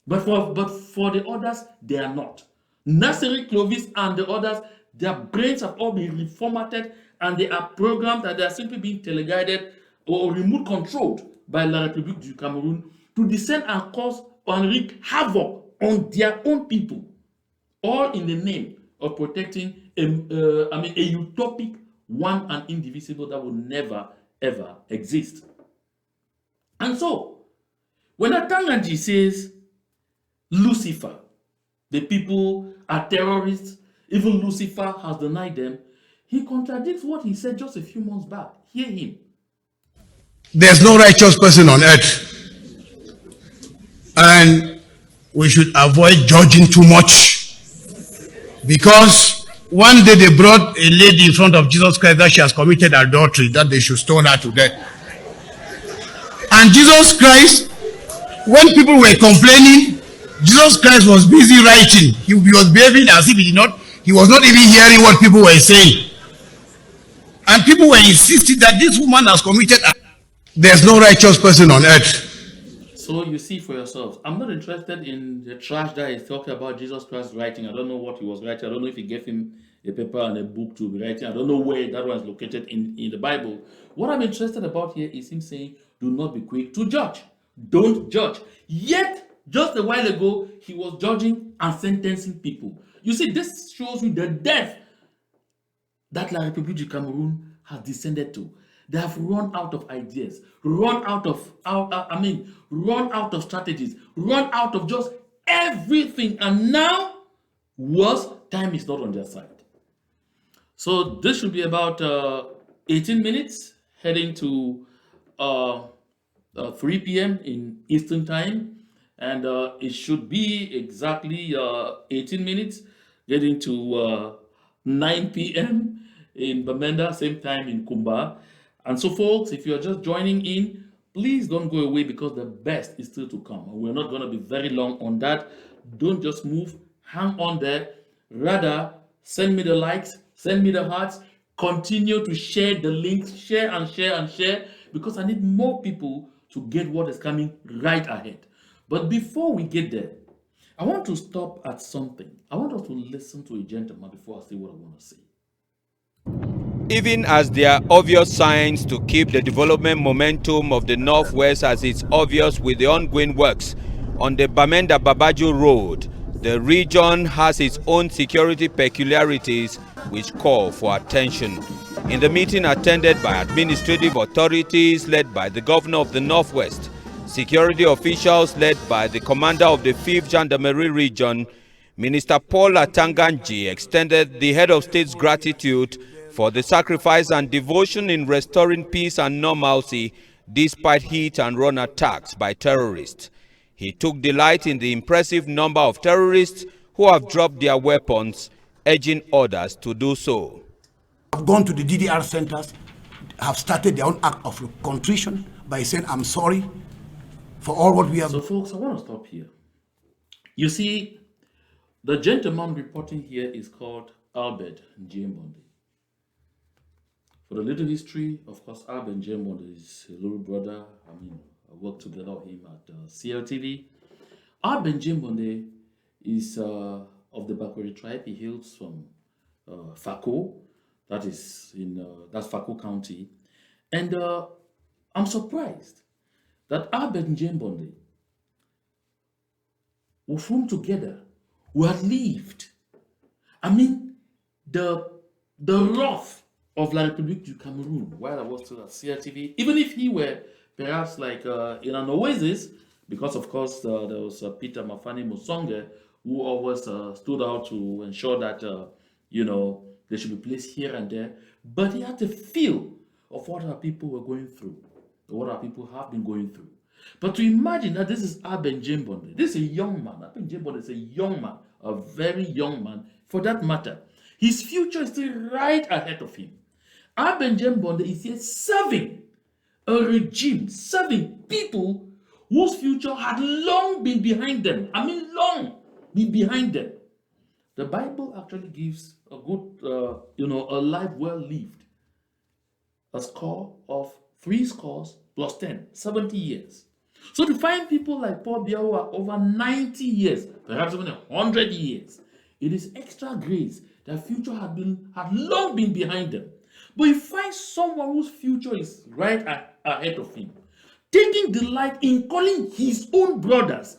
But for the others, they are not. Nassery, Clovis, and the others, their brains have all been reformatted, and they are programmed, and they are simply being teleguided or remote controlled by La République du Cameroon to descend and cause and wreak havoc on their own people, all in the name of protecting a utopic one and indivisible that will never ever exist. And so, when Atanganji says Lucifer, the people are terrorists, even Lucifer has denied them, he contradicts what he said just a few months back. Hear him. There's no righteous person on earth. And we should avoid judging too much. Because one day they brought a lady in front of Jesus Christ that she has committed adultery, that they should stone her to death. And Jesus Christ, when people were complaining, Jesus Christ was busy writing. He was behaving as if he was not even hearing what people were saying. And people were insisting that this woman has committed. There's no righteous person on earth. So you see for yourselves. I'm not interested in the trash that he's talking about Jesus Christ writing. I don't know what he was writing. I don't know if he gave him a paper and a book to be writing. I don't know where that one is located in the Bible. What I'm interested about here is him saying, do not be quick to judge. Don't judge. Yet, just a while ago, he was judging and sentencing people. You see, this shows you the depth that La République du Cameroon has descended to. They have run out of ideas, run out of run out of strategies, run out of just everything, and now worse, time is not on their side. So this should be about 18 minutes, heading to uh, 3 p.m. in Eastern Time, and it should be exactly 18 minutes, getting to 9 p.m. in Bamenda, same time in Kumba. And so, folks, if you're just joining in, please don't go away because the best is still to come. And we're not going to be very long on that. Don't just move, hang on there. Rather, send me the likes, send me the hearts, continue to share the links, share and share and share, because I need more people to get what is coming right ahead. But before we get there, I want to stop at something. I want us to listen to a gentleman before I say what I want to say. Even as there are obvious signs to keep the development momentum of the Northwest as it's obvious with the ongoing works on the Bamenda-Babaju Road, the region has its own security peculiarities which call for attention. In the meeting attended by administrative authorities led by the governor of the Northwest, security officials led by the commander of the 5th Gendarmerie Region, Minister Paul Atanganji extended the head of state's gratitude for the sacrifice and devotion in restoring peace and normalcy despite hit and run attacks by terrorists. He took delight in the impressive number of terrorists who have dropped their weapons, urging others to do so. Have gone to the DDR centers, have started their own act of contrition by saying, I'm sorry for all what we have. So, folks, I want to stop here. You see, the gentleman reporting here is called Albert Njembonde. For the little history, of course, Albert Njembonde is a little brother. I worked together with him at CLTV. Albert Njembonde is of the Bakweri tribe. He hails from Fako, that is in that's Fako County, and I'm surprised that Albert Njembonde, with whom together we had lived, the wrath of La République du Cameroon while I was still at CRTV, even if he were perhaps like in an oasis, because of course there was Peter Mafani Musonge who always stood out to ensure that they should be placed here and there, but he had the feel of what our people were going through, or what our people have been going through. But to imagine that this is Aben Jimbonde, this is a young man. Aben Jimbonde is a young man, a very young man for that matter. His future is still right ahead of him. Aben Jimbonde is here serving a regime, serving people whose future had long been behind them. Long been behind them. The Bible actually gives a good, a life well lived, a score of 3 scores plus 10, 70 years. So to find people like Paul Biya who are over 90 years, perhaps even 100 years, it is extra grace. Their future had long been behind them. But you find someone whose future is right ahead of him, taking delight in calling his own brothers,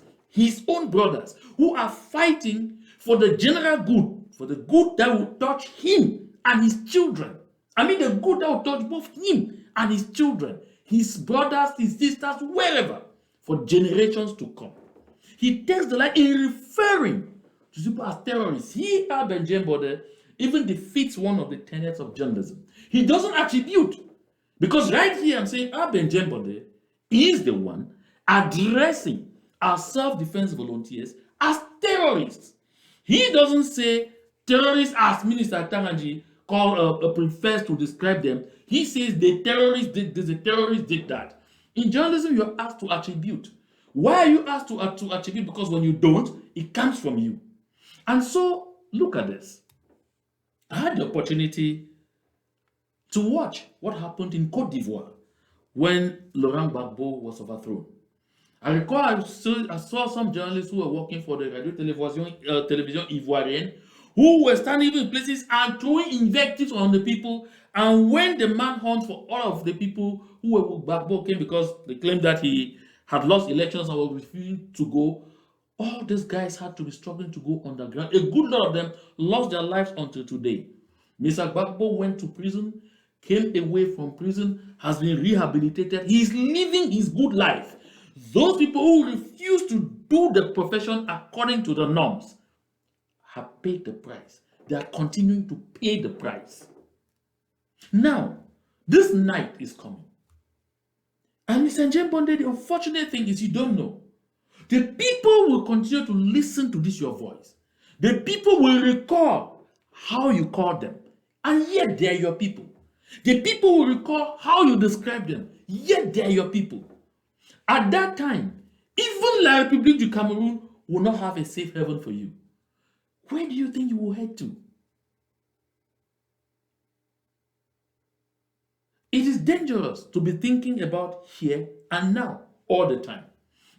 who are fighting for the general good, for the good that will touch him and his children. The good that will touch both him and his children, his brothers, his sisters, wherever, for generations to come. He takes delight in referring to people as terrorists. He, Aben Jimbonde, even defeats one of the tenets of journalism. He doesn't attribute, because right here I'm saying Aben Jimbonde is the one addressing our self-defense volunteers as terrorists. He doesn't say terrorists as Minister Tanganji prefers to describe them. He says the terrorists did this, the terrorists did that. In journalism, you're asked to attribute. Why are you asked to attribute? Because when you don't, it comes from you. And so, look at this. I had the opportunity to watch what happened in Côte d'Ivoire when Laurent Gbagbo was overthrown. I recall I saw some journalists who were working for the Radio Television Ivoirienne who were standing in places and throwing invectives on the people. And when the manhunt for all of the people who were with Gbagbo came, because they claimed that he had lost elections and was refusing to go, all these guys had to be struggling to go underground. A good lot of them lost their lives until today. Mr. Gbagbo went to prison, came away from prison, has been rehabilitated. He's living his good life. Those people who refuse to do the profession according to the norms have paid the price. They are continuing to pay the price. Now, this night is coming. And Mr. Njembonde, the unfortunate thing is you don't know. The people will continue to listen to this your voice. The people will recall how you called them, and yet they are your people. The people will recall how you describe them, yet they are your people. At that time, even La République du Cameroon will not have a safe haven for you. Where do you think you will head to? It is dangerous to be thinking about here and now all the time.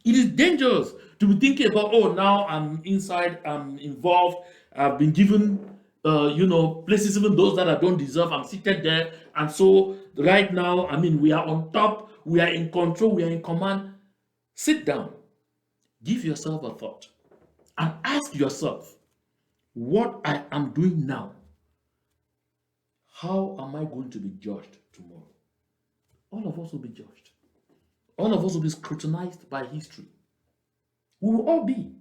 It is dangerous to be thinking about, oh, now I'm inside, I'm involved, I've been given, places, even those that I don't deserve, I'm seated there. And so right now, we are on top, we are in control, we are in command. Sit down, give yourself a thought, and ask yourself, what I am doing now, how am I going to be judged tomorrow? All of us will be judged. All of us will be scrutinized by history. We will all be.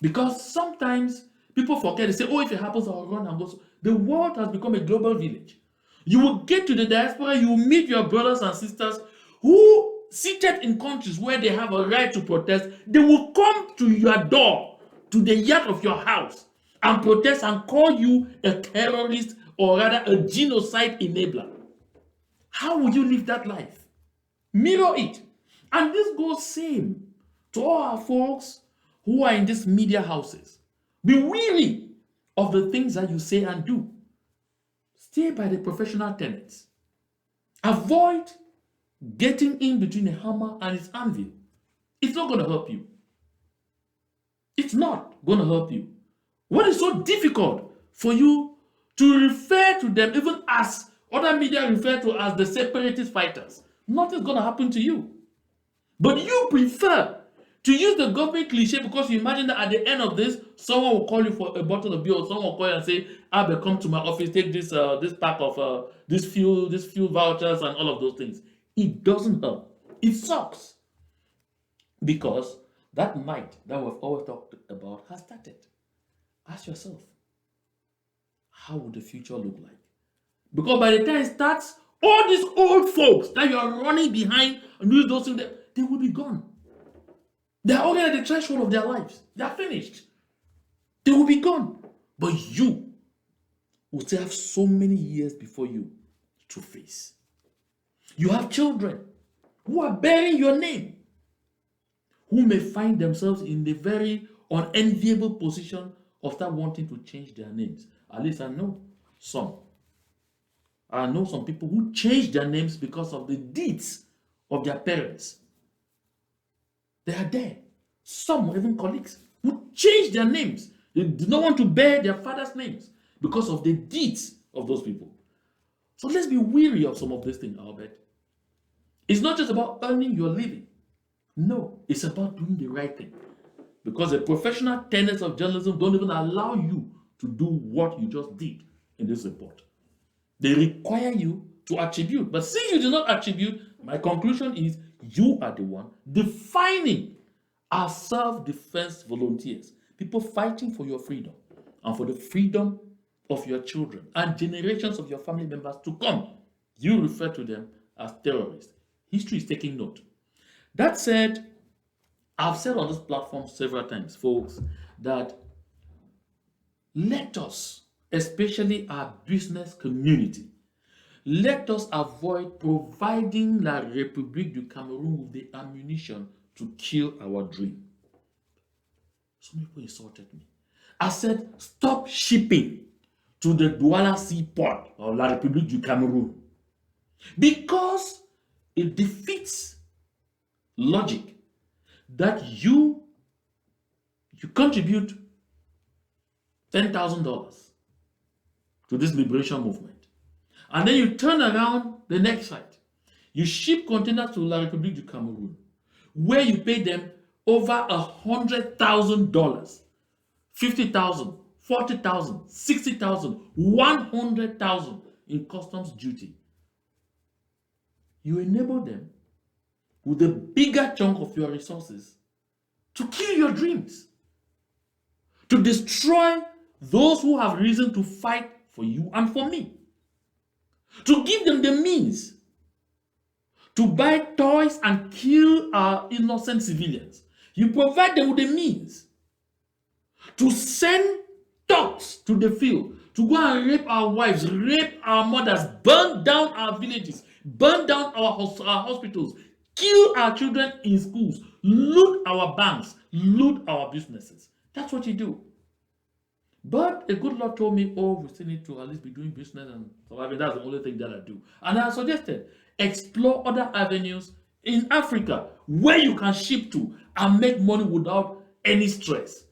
Because sometimes people forget, they say, oh, if it happens, I'll run and go. The world has become a global village. You will get to the diaspora, you will meet your brothers and sisters who, seated in countries where they have a right to protest, they will come to your door, to the yard of your house, and protest and call you a terrorist, or rather a genocide enabler. How would you live that life? Mirror it. And this goes same to all our folks who are in these media houses. Be wary of the things that you say and do. Stay by the professional tenets. Avoid getting in between a hammer and its anvil. It's not going to help you. It's not going to help you. What is so difficult for you to refer to them, even as other media refer to as the separatist fighters? Nothing's going to happen to you. But you prefer to use the government cliche because you imagine that at the end of this, someone will call you for a bottle of beer, or someone will call you and say, Abel, come to my office, take this pack of this fuel vouchers and all of those things. It doesn't help. It sucks. Because that night that we've always talked about has started. Ask yourself, how would the future look like? Because by the time it starts, all these old folks that you are running behind and doing those things, they will be gone. They are already at the threshold of their lives. They are finished. They will be gone. But you will still have so many years before you to face. You have children who are bearing your name, who may find themselves in the very unenviable position of start wanting to change their names. At least I know some. I know some people who changed their names because of the deeds of their parents. They are there. Some, even colleagues, who changed their names. They do not want to bear their father's names because of the deeds of those people. So let's be wary of some of these things, Albert. It's not just about earning your living. No, it's about doing the right thing. Because the professional tenets of journalism don't even allow you to do what you just did in this report. They require you to attribute. But since you do not attribute, my conclusion is you are the one defining our self-defense volunteers, people fighting for your freedom and for the freedom of your children and generations of your family members to come. You refer to them as terrorists. History is taking note. That said, I've said on this platform several times, folks, that let us, especially our business community, let us avoid providing La République du Cameroon with the ammunition to kill our dream. Some people insulted me. I said, stop shipping to the Douala seaport of La République du Cameroon because it defeats logic that you contribute $10,000 to this liberation movement. And then you turn around the next site. You ship containers to La République du Cameroon, where you pay them over $100,000, $50,000 40,000, 60,000, 100,000 in customs duty. You enable them with a bigger chunk of your resources to kill your dreams, to destroy those who have reason to fight for you and for me, to give them the means to buy toys and kill our innocent civilians. You provide them with the means to send thugs to the field, to go and rape our wives, rape our mothers, burn down our villages, burn down our hospitals, kill our children in schools, loot our banks, loot our businesses. That's what you do. But a good Lord told me, oh, we still need to at least be doing business and surviving. That's the only thing that I do. And I suggested explore other avenues in Africa where you can ship to and make money without any stress.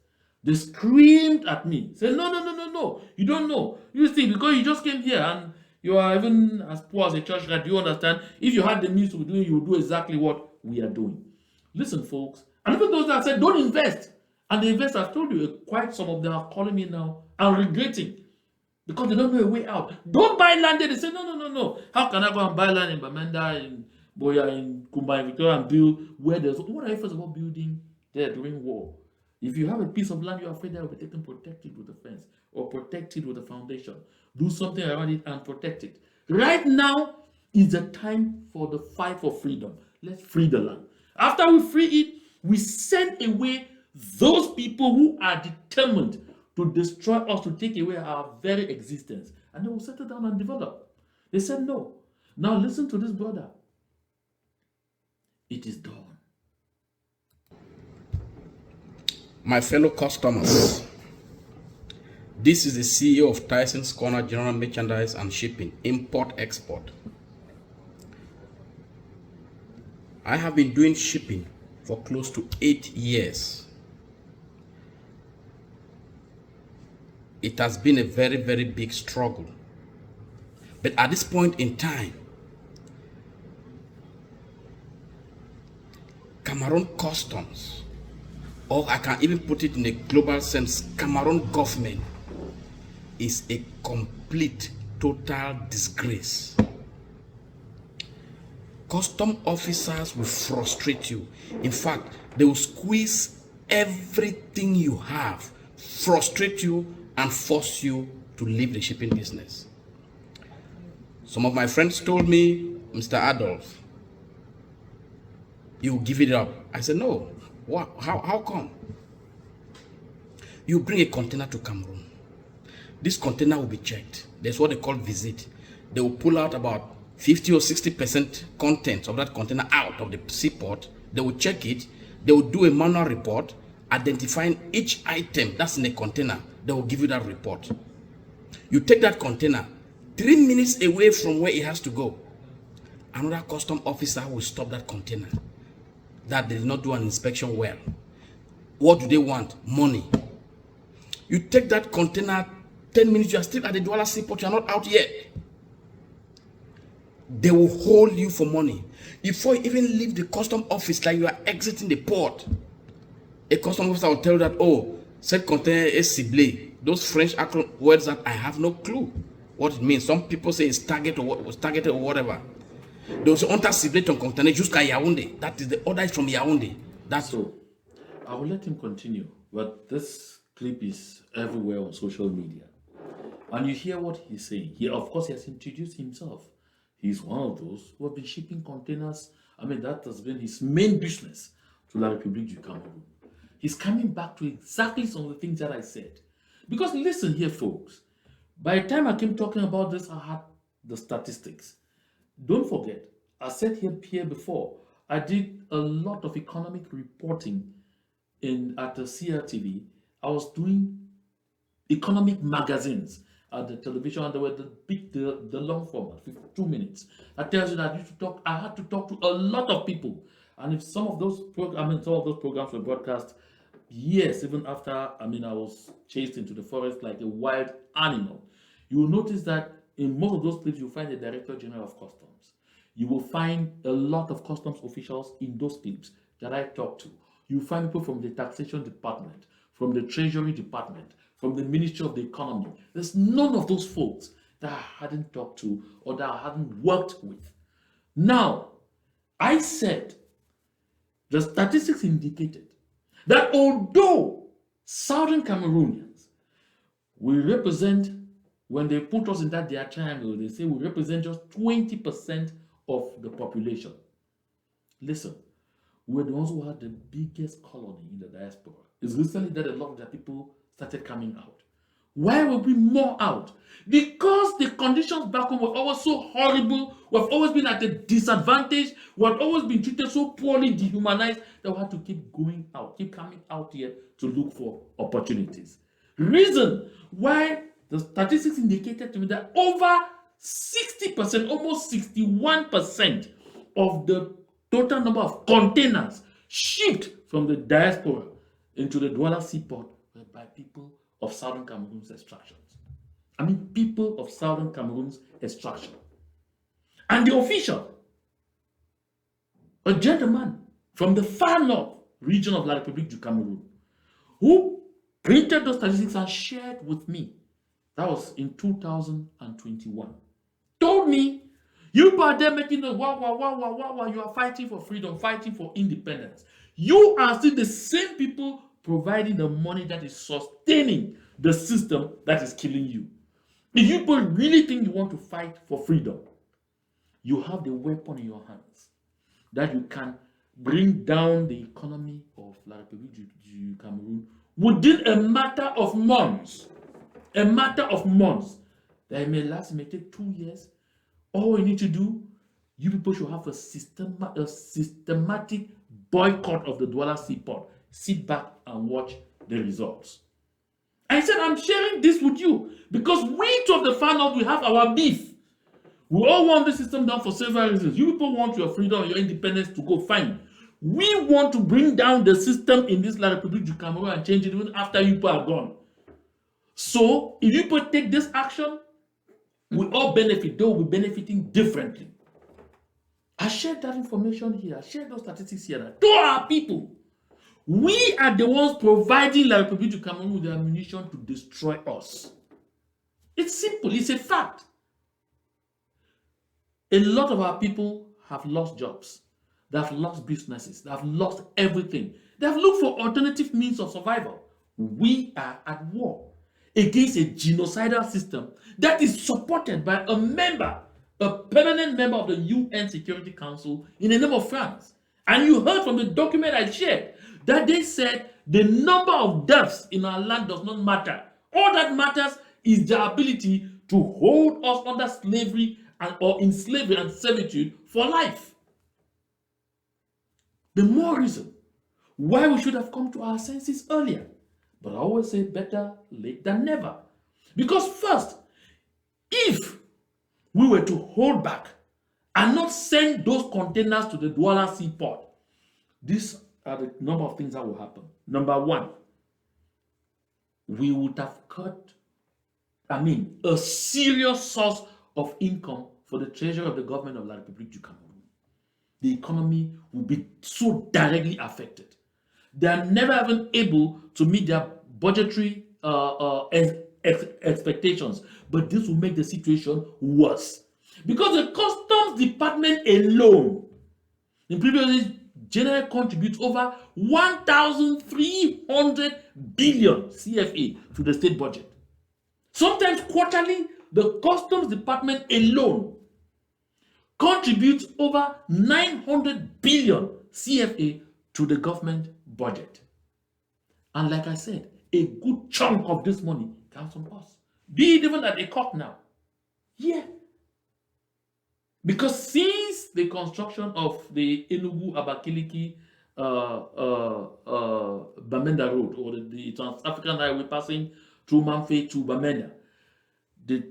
They screamed at me, said, no, no, no, no, no, you don't know. You see, because you just came here and you are even as poor as a church rat, do you understand? If you had the means to be doing, you would do exactly what we are doing. Listen, folks, and even those that said, don't invest. And the investors, I've told you, quite some of them are calling me now and regretting because they don't know a way out. Don't buy land there. They say, no, no, no, no. How can I go and buy land in Bamenda, in Boya, in Kumba, in Victoria, and build where there's... What are you first of all building there during war? If you have a piece of land you're afraid that will be taken, protect it with a fence or protect it with a foundation. Do something around it and protect it. Right now is the time for the fight for freedom. Let's free the land. After we free it, we send away those people who are determined to destroy us, to take away our very existence, and they will settle down and develop. They said no. Now listen to this brother. It is done. My fellow customers, this is the CEO of Tyson's Corner General Merchandise and Shipping, Import-Export. I have been doing shipping for close to 8 years. It has been a very, very big struggle. But at this point in time, Cameroon Customs, or I can even put it in a global sense, Cameroon government is a complete, total disgrace. Custom officers will frustrate you. In fact, they will squeeze everything you have, frustrate you, and force you to leave the shipping business. Some of my friends told me, Mr. Adolf, you give it up. I said, no. What? How come? You bring a container to Cameroon. This container will be checked. There's what they call visit. They will pull out about 50 or 60% content of that container out of the seaport. They will check it. They will do a manual report identifying each item that's in a container. They will give you that report. You take that container 3 minutes away from where it has to go. Another custom officer will stop that container. That they did not do an inspection well. What do they want? Money. You take that container 10 minutes, you are still at the Douala seaport, you are not out yet. They will hold you for money. Before you even leave the custom office, like you are exiting the port, a custom officer will tell you that, oh, said container is ciblé. Those French words that I have no clue what it means. Some people say it's target or was targeted or whatever. They will say, on t'a ciblé ton container jusqu'à Yaoundé. That is the order is from Yaoundé. That's So, I will let him continue, but this clip is everywhere on social media. And you hear what he's saying. He, of course, he has introduced himself. He's one of those who have been shipping containers. I mean, that has been his main business to La République du Cameroun. He's coming back to exactly some of the things that I said. Because listen here, folks. By the time I came talking about this, I had the statistics. Don't forget, I said here before, I did a lot of economic reporting at the CRTV. I was doing economic magazines at the television, and they were the long format, 52 minutes. That tells you that I had to talk to a lot of people. And if some of those programs were broadcast years, even after, I was chased into the forest like a wild animal, you will notice that in most of those clips, you'll find the Director General of Customs. You will find a lot of customs officials in those clips that I talked to. You'll find people from the Taxation Department, from the Treasury Department, from the Ministry of the Economy. There's none of those folks that I hadn't talked to or that I hadn't worked with. Now, I said the statistics indicated that although Southern Cameroonians we represent, when they put us in that their triangle, they say we represent just 20% of the population. Listen, we're the ones who had the biggest colony in the diaspora. It's recently that a lot of their people started coming out. Why were we more out? Because the conditions back home were always so horrible. We've always been at a disadvantage. We've always been treated so poorly, dehumanized, that we had to keep going out, keep coming out here to look for opportunities. Reason why the statistics indicated to me that over 60%, almost 61% of the total number of containers shipped from the diaspora into the Douala seaport were by people of Southern Cameroon's extractions. I mean, people of Southern Cameroon's extraction. And the official, a gentleman from the far north region of La République du Cameroon, who printed those statistics and shared with me, that was in 2021, told me, you are there making the wah, wah, wah, wah, wah, wah, you are fighting for freedom, fighting for independence. You are still the same people providing the money that is sustaining the system that is killing you. If you really think you want to fight for freedom, you have the weapon in your hands that you can bring down the economy of La République du Cameroon within a matter of months. A matter of months. That it may last, it may take 2 years. All you need to do, you people should have a systematic boycott of the Douala seaport. Sit back and watch the results. I said, I'm sharing this with you because we of the far north, we have our beef. We all want the system down for several reasons. You people want your freedom and your independence to go fine. We want to bring down the system in this La République du Cameroon and change it even after you people are gone. So, if you people take this action, we all benefit. They will be benefiting differently. I shared that information here. I shared those statistics here. To our people, we are the ones providing La République du Cameroon with the ammunition to destroy us. It's simple. It's a fact. A lot of our people have lost jobs. They have lost businesses. They have lost everything. They have looked for alternative means of survival. We are at war against a genocidal system that is supported by a member, a permanent member of the UN Security Council in the name of France. And you heard from the document I shared that they said the number of deaths in our land does not matter. All that matters is the ability to hold us under slavery or in slavery and servitude for life. The more reason why we should have come to our senses earlier. But I always say better late than never. Because first, if we were to hold back and not send those containers to the Douala seaport, these are the number of things that will happen. Number one, we would have cut, a serious source of income for the treasury of the government of La République du Cameroon. The economy will be so directly affected. They are never even able to meet their budgetary expectations, but this will make the situation worse. Because the customs department alone, in previous years, generally contributes over 1,300 billion CFA to the state budget. Sometimes quarterly, the customs department alone contributes over 900 billion CFA to the government budget. And like I said, a good chunk of this money comes from us. Be it even at a court now. Yeah. Because since the construction of the Enugu-Abakaliki Bamenda Road, or the Trans-African Highway passing through Manfei to Bamenda, the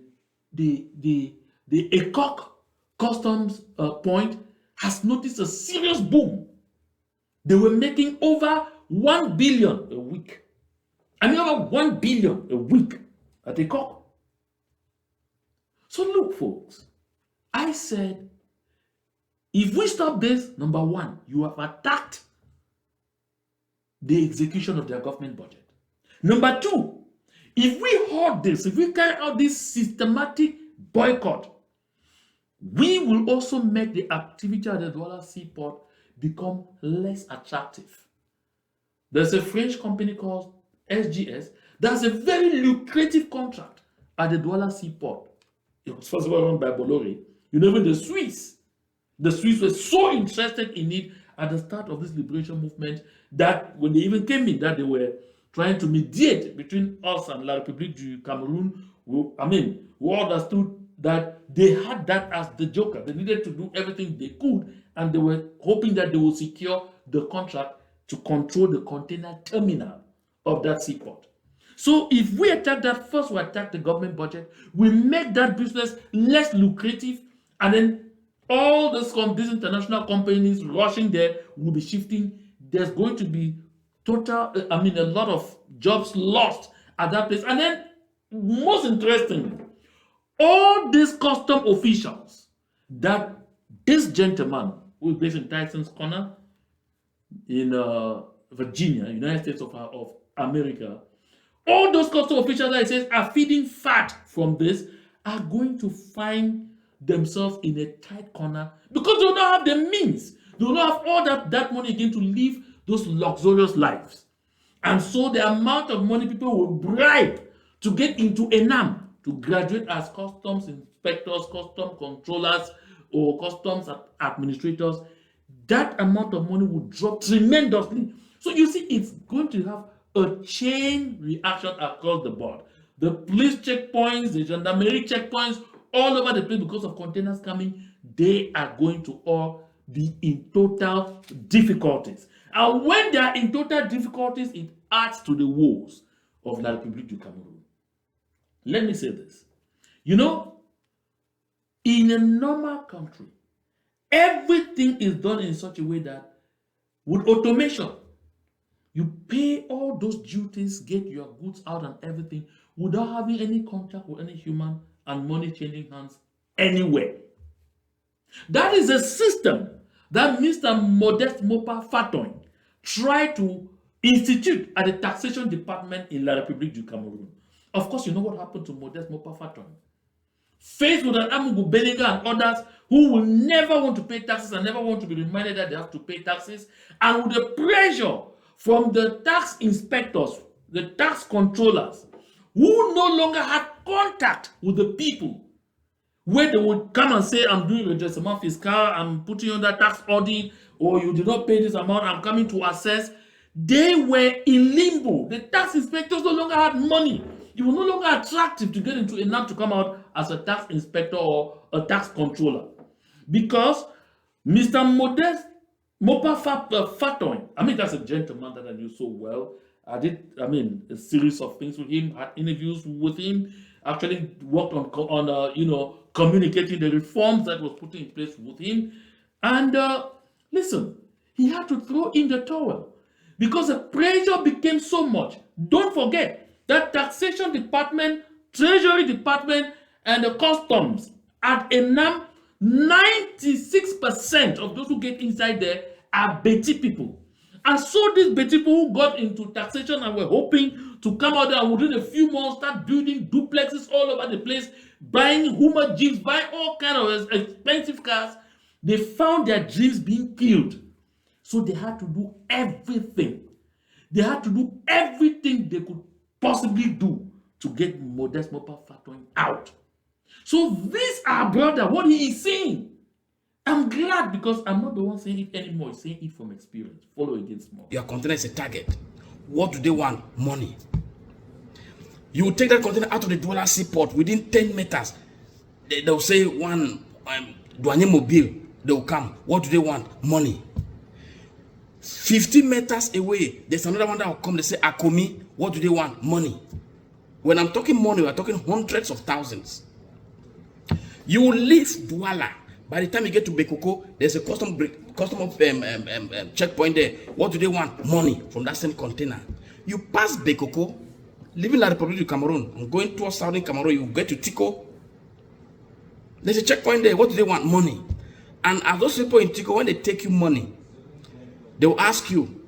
ECOC customs point has noticed a serious boom. They were making over 1 billion a week. Over 1 billion a week at ECOC. So look, folks, I said, if we stop this, number one, you have attacked the execution of their government budget. Number two, If we hold this, if we carry out this systematic boycott, we will also make the activity at the Douala seaport become less attractive. There's a French company called SGS that's a very lucrative contract at the Douala seaport. It was first of all run by Bolloré. You know, even the Swiss were so interested in it at the start of this liberation movement that when they even came in, that they were trying to mediate between us and La République du Cameroun. We understood that they had that as the joker. They needed to do everything they could, and they were hoping that they would secure the contract to control the container terminal of that seaport. So if we attack that, first we attack the government budget, we make that business less lucrative, and then all these international companies rushing there will be shifting. There's going to be a lot of jobs lost at that place. And then, most interestingly, all these custom officials that this gentleman who is based in Tyson's Corner in Virginia, United States of America, all those custom officials that it says are feeding fat from this are going to find themselves in a tight corner because they will not have the means. They will not have all that money again to live those luxurious lives. And so the amount of money people will bribe to get into ENAM, to graduate as customs inspectors, custom controllers, or customs administrators, that amount of money will drop tremendously. So you see, it's going to have a chain reaction across the board. The police checkpoints, the gendarmerie checkpoints, all over the place because of containers coming, they are going to all be in total difficulties. And when they are in total difficulties, it adds to the woes of La République du Cameroun. Let me say this. You know, in a normal country, everything is done in such a way that with automation, you pay all those duties, get your goods out and everything without having any contact with any human and money changing hands anywhere. That is a system that Mr. Modeste Mopa Fatoin tried to institute at the taxation department in La République du Cameroun. Of course, you know what happened to Modeste Mopa Fatoin. Faced with an Amugu Belega and others who will never want to pay taxes and never want to be reminded that they have to pay taxes, and with the pressure from the tax inspectors, the tax controllers, who no longer had contact with the people, where they would come and say, I'm doing redressement fiscal, I'm putting you under tax audit, or you did not pay this amount, I'm coming to assess. They were in limbo. The tax inspectors no longer had money. It was no longer attractive to get into ENAM to come out as a tax inspector or a tax controller. Because Mr. Modeste Mopa Fatoin, that's a gentleman that I knew so well. I did, a series of things with him, had interviews with him, actually worked on communicating the reforms that was put in place with him. And listen, he had to throw in the towel because the pressure became so much. Don't forget that taxation department, treasury department, and the customs at ENAM, 96% of those who get inside there are Betty people. And so these Betty people who got into taxation and were hoping to come out there and within a few months start building duplexes all over the place, buying Hummer jeeps, buying all kinds of expensive cars, they found their dreams being killed. So they had to do everything. They had to do everything they could possibly do to get Modeste Mopa Fatoin out. So this our brother, what he is saying, I'm glad because I'm not the one saying it anymore. I'm saying it from experience. Follow against more. Your container is a target. What do they want? Money. You will take that container out of the Douala seaport within 10 meters. They'll say one douanier mobile. They will come. What do they want? Money. 50 meters away, there's another one that will come. They say Akomi. What do they want? Money. When I'm talking money, we're talking hundreds of thousands. You will leave Douala. By the time you get to Bekoko, there's a custom checkpoint there. What do they want? Money from that same container. You pass Bekoko, leaving La République du Cameroun, and going towards southern Cameroon, you get to Tico. There's a checkpoint there. What do they want? Money. And as those people in Tico, when they take you money, they will ask you,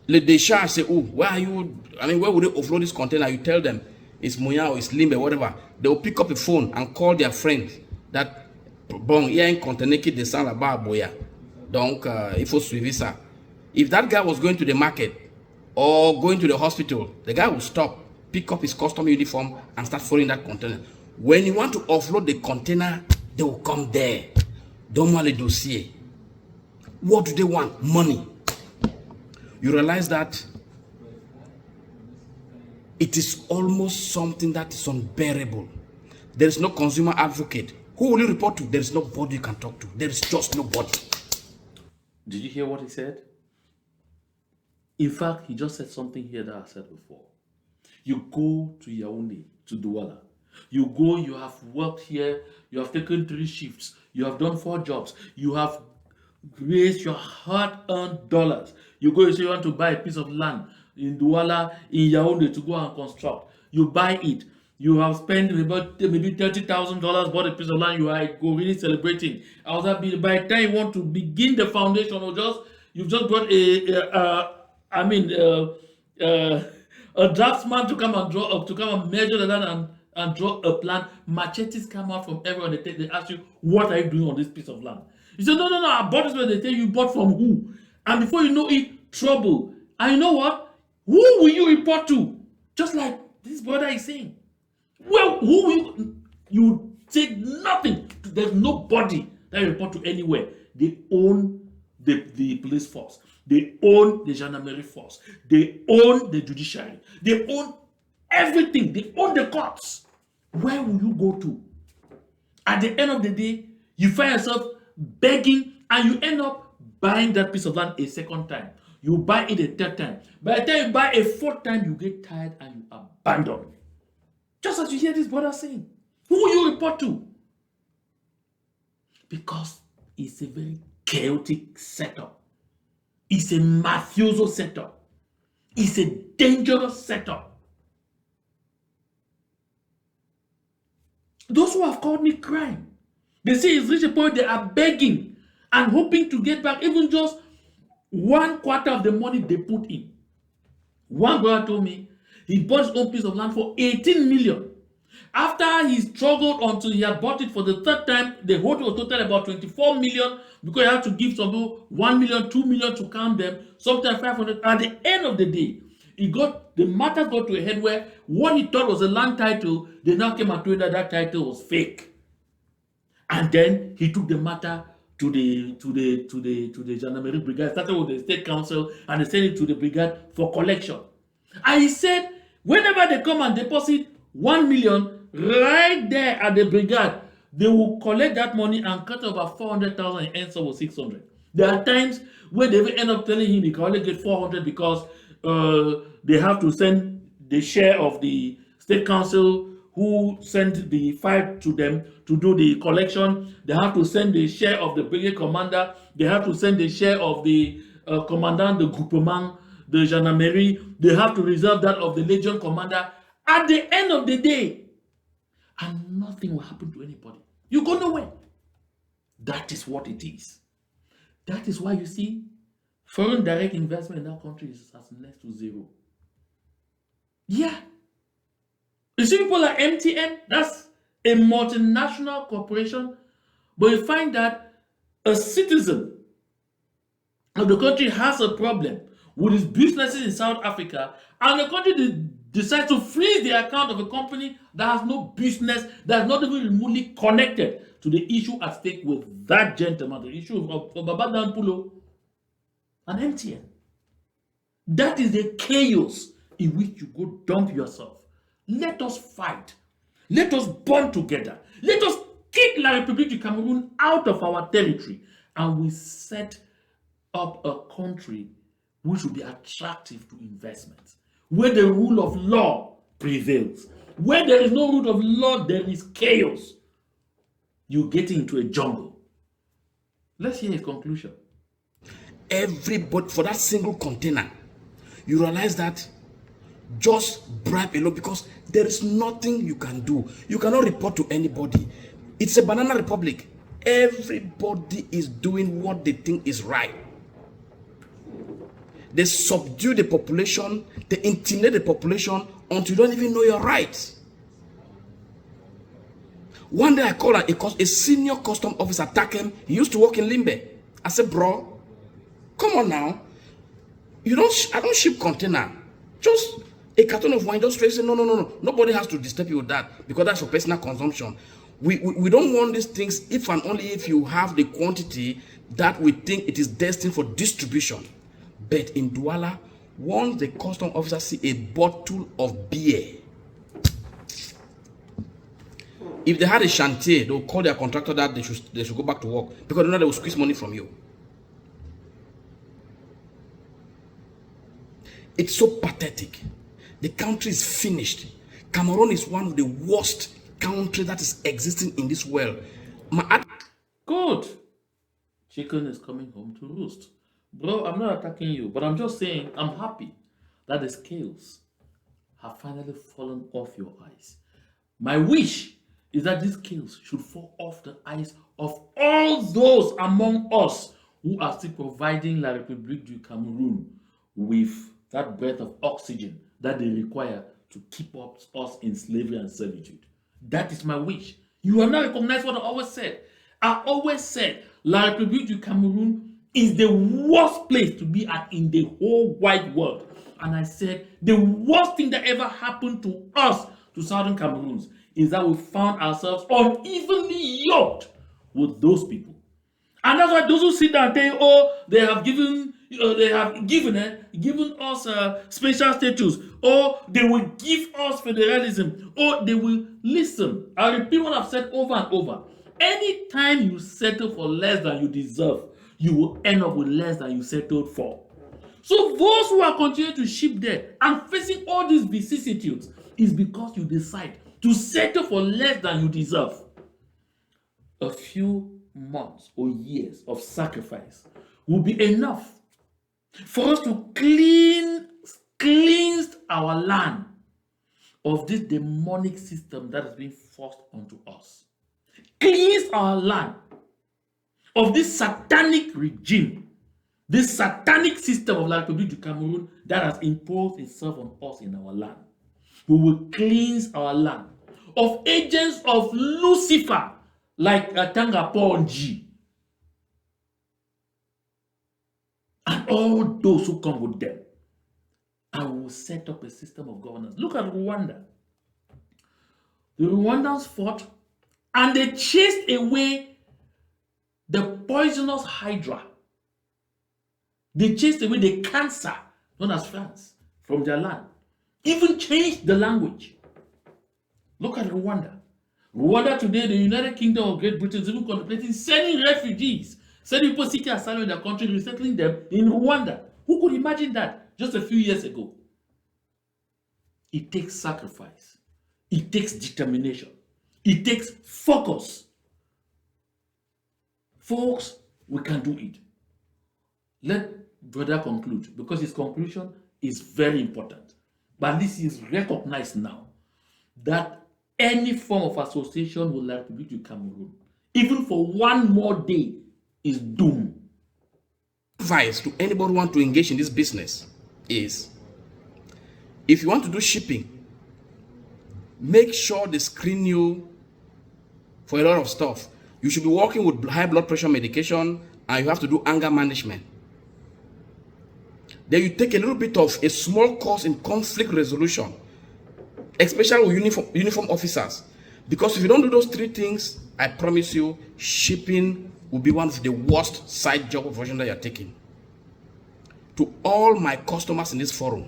They charge, say, oh, where are you? I mean, where would they offload this container? You tell them it's Moya or it's Limbe, whatever. They will pick up a phone and call their friend that, bon, here in container de sang là-bas, boya. Donc, il faut suivre ça. If that guy was going to the market or going to the hospital, the guy will stop, pick up his custom uniform and start following that container. When you want to offload the container, they will come there. Donne-moi le dossier. What do they want? Money. You realize that it is almost something that is unbearable. There is no consumer advocate. Who will you report to? There is nobody you can talk to. There is just nobody. Did you hear what he said? In fact, he just said something here that I said before. You go to Yaoundé, to Douala. You go, you have worked here, you have taken 3 shifts, you have done 4 jobs, you have raised your hard-earned dollars. You go, you say you want to buy a piece of land in Douala, in Yaoundé to go and construct. You buy it. You have spent about maybe $30,000, bought a piece of land, you are go really celebrating. By the time you want to begin the foundation, or you've just got a draftsman to come and draw up, to come and measure the land and draw a plan. Machetes come out from everyone. They ask you, what are you doing on this piece of land? You say, no, I bought this one. They tell you bought from who? And before you know it, trouble. And you know what? Who will you report to? Just like this brother is saying. Well, who will you say nothing? There's nobody that you report to anywhere. They own the police force. They own the gendarmerie force. They own the judiciary. They own everything. They own the courts. Where will you go to? At the end of the day, you find yourself begging and you end up buying that piece of land a second time. You buy it a third time. By the time you buy a fourth time, you get tired and you abandon. Just as you hear this brother saying. Who will you report to? Because it's a very chaotic setup. It's a mafioso setup. It's a dangerous setup. Those who have called me crying, they say it's reached a point they are begging and hoping to get back even just 1/4 of the money they put in. One brother told me he bought his own piece of land for 18 million. After he struggled until he had bought it for the 3rd time, the whole thing was total about 24 million because he had to give some people 1 million, 2 million to count them, sometimes 500. At the end of the day, the matter got to a head where what he thought was a land title, they now came and told him that title was fake. And then he took the matter to the gendarmerie brigade, started with the state council, and they sent it to the brigade for collection. And he said, whenever they come and deposit 1 million right there at the brigade, they will collect that money and cut about 400,000 and ends up with 600. There are times where they will end up telling him he can only get 400 because they have to send the share of the state council who sent the file to them to do the collection. They have to send the share of the brigade commander. They have to send the share of the commandant, the groupement, the gendarmerie. They have to reserve that of the legion commander. At the end of the day, and nothing will happen to anybody. You go nowhere. That is what it is. That is why you see foreign direct investment in that country is as next to zero. Yeah. You see people like MTN, that's a multinational corporation, but you find that a citizen of the country has a problem with his businesses in South Africa, and the country decides to freeze the account of a company that has no business, that is not even remotely connected to the issue at stake with that gentleman, the issue of Babadan Pulo and MTN. That is the chaos in which you go dump yourself. Let us fight. Let us bond together. Let us kick La République du Cameroon out of our territory, and we set up a country which will be attractive to investments, where the rule of law prevails. Where there is no rule of law, there is chaos. You get into a jungle. Let's hear his conclusion. Everybody, for that single container, you realize that just bribe a lot because there is nothing you can do. You cannot report to anybody. It's a banana republic. Everybody is doing what they think is right. they subdue the population, they intimidate the population until you don't even know your rights. One day I called a senior custom officer, Takem. He used to work in Limbe. I said, bro, come on now. I don't ship container. Just a carton of wine, just say, no. Nobody has to disturb you with that because that's for personal consumption. We don't want these things if and only if you have the quantity that we think it is destined for distribution. But in Douala, once the custom officer see a bottle of beer, if they had a chantier, they'll call their contractor that they should go back to work because they know they will squeeze money from you. It's so pathetic. The country is finished. Cameroon is one of the worst countries that is existing in this world. Good. Chicken is coming home to roost. Bro, I'm not attacking you, but I'm just saying I'm happy that the scales have finally fallen off your eyes. My wish is that these scales should fall off the eyes of all those among us who are still providing La République du Cameroun with that breath of oxygen that they require to keep us in slavery and servitude. That is my wish. You are not recognize what I always said. I always said La République du Cameroun is the worst place to be at in the whole wide world. And I said the worst thing that ever happened to us, to Southern Cameroons, is that we found ourselves unevenly yoked with those people. And that's why those who sit down and tell you, oh, they have given us special status, or they will give us federalism, or they will listen. I repeat what I've said over and over. Anytime you settle for less than you deserve, you will end up with less than you settled for. So those who are continuing to ship there and facing all these vicissitudes is because you decide to settle for less than you deserve. A few months or years of sacrifice will be enough for us to cleanse our land of this demonic system that is being forced onto us. Cleanse our land of this satanic regime, this satanic system of La République du Cameroun that has imposed itself on us in our land. We will cleanse our land of agents of Lucifer like Atanga Ponji and all those who come with them. And we will set up a system of governance. Look at Rwanda. The Rwandans fought and they chased away the poisonous hydra. They chased away the cancer known as France from their land. Even changed the language. Look at Rwanda. Rwanda today, the United Kingdom of Great Britain is even contemplating sending refugees, sending people seeking asylum in their country, resettling them in Rwanda. Who could imagine that just a few years ago? It takes sacrifice. It takes determination. It takes focus. Folks, we can do it. Let brother conclude, because his conclusion is very important. But this is recognized now that any form of association with La République du Cameroun, even for one more day, is doomed. Advice to anybody who want to engage in this business is, if you want to do shipping, make sure they screen you for a lot of stuff. You should be working with high blood pressure medication, and you have to do anger management. Then you take a little bit of a small course in conflict resolution, especially with uniform officers. Because if you don't do those three things, I promise you, shipping will be one of the worst side job version that you're taking. To all my customers in this forum,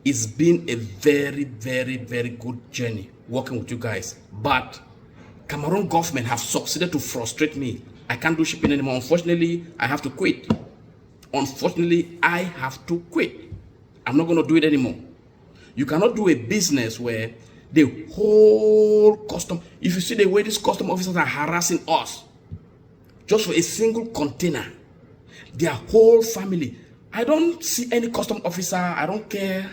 it's been a very, very, very good journey working with you guys. But Cameroon government have succeeded to frustrate me. I can't do shipping anymore. Unfortunately, I have to quit. Unfortunately, I have to quit. I'm not going to do it anymore. You cannot do a business where the whole custom, if you see the way these custom officers are harassing us, just for a single container, their whole family. I don't see any custom officer, I don't care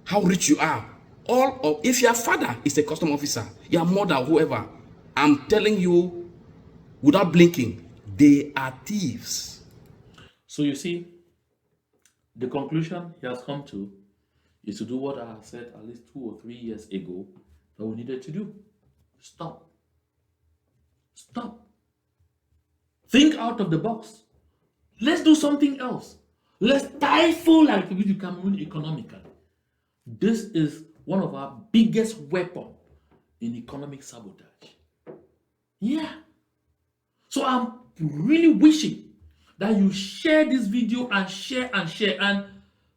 how rich you are. If your father is a custom officer, your mother, whoever, I'm telling you, without blinking, they are thieves. So you see, The conclusion he has come to is to do what I have said at least 2 or 3 years ago that we needed to do. Stop. Stop. Think out of the box. Let's do something else. Let's stifle like we do Cameroon economically. This is one of our biggest weapons in economic sabotage. Yeah. So I'm really wishing that you share this video and share and share. And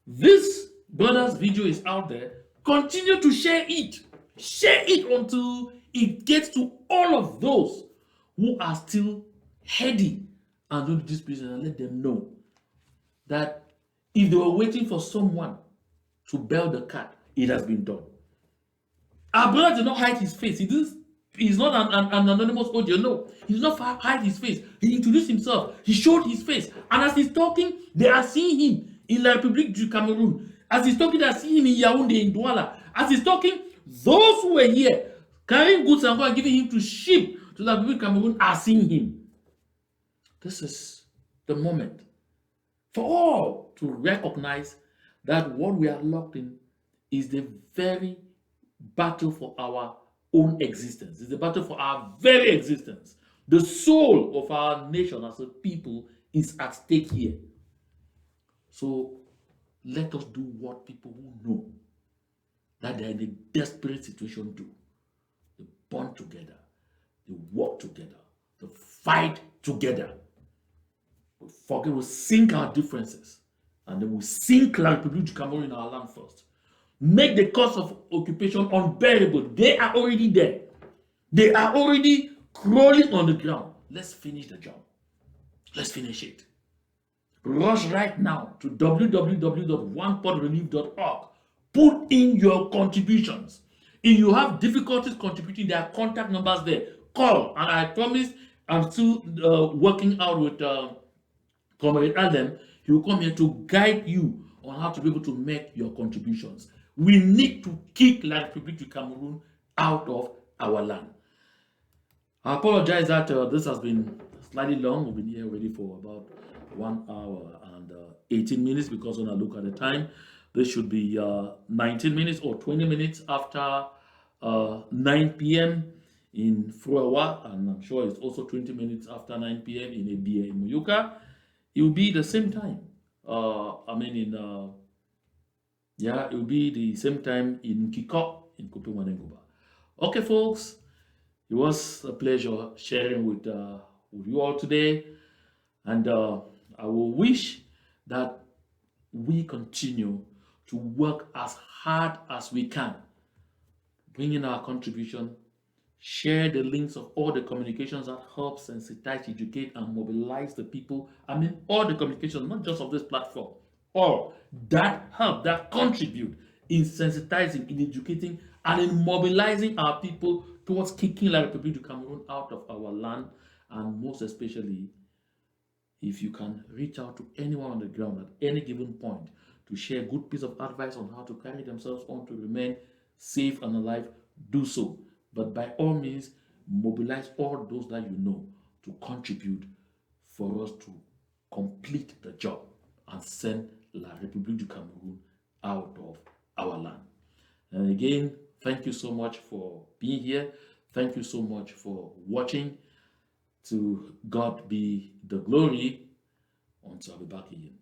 this brother's video is out there. Continue to share it. Share it until it gets to all of those who are still heady and doing this business, and let them know that if they were waiting for someone to bail the cat, it has been done. Our brother did not hide his face. He's not an anonymous audio. No, he did not hide his face. He introduced himself. He showed his face. And as he's talking, they are seeing him in La République du Cameroon. As he's talking, they are seeing him in Yaoundé, in Douala. As he's talking, those who were here carrying goods and going and giving him to ship to La République du Cameroon are seeing him. This is the moment for all to recognize that what we are locked in is the very battle for our own existence. It's the battle for our very existence. The soul of our nation as a people is at stake here. So let us do what people who know that they're in a desperate situation do. They bond together, they work together, they fight together. We'll sink our differences, and then we'll sink La République du Cameroon in our land first. Make the cost of occupation unbearable. They are already there. They are already crawling on the ground. Let's finish the job. Let's finish it. Rush right now to www.onepodrelief.org. Put in your contributions. If you have difficulties contributing, there are contact numbers there. Call, and I promise I'm still working out with Comrade Adam. He will come here to guide you on how to be able to make your contributions. We need to kick La République du Cameroon out of our land. I apologize that this has been slightly long. We've been here already for about 1 hour and 18 minutes, because when I look at the time, this should be 19 minutes or 20 minutes after 9 p.m. in Fruawa, and I'm sure it's also 20 minutes after 9 p.m. in Ebie in Muyuka. It will be the same time. It will be the same time in Kiko in Kupumanenguba. Okay, folks, it was a pleasure sharing with you all today, and I will wish that we continue to work as hard as we can, bring in our contribution, share the links of all the communications that help sensitize, educate, and mobilize the people. All the communications, not just of this platform, all that help, that contribute in sensitizing, in educating, and in mobilizing our people towards kicking La République du Cameroon out of our land. And most especially, if you can reach out to anyone on the ground at any given point to share a good piece of advice on how to carry themselves on to remain safe and alive, do so. But by all means, mobilize all those that you know to contribute for us to complete the job and send La République du Cameroon out of our land. And again, thank you so much for being here. Thank you so much for watching. To God be the glory. Until I'll be back again.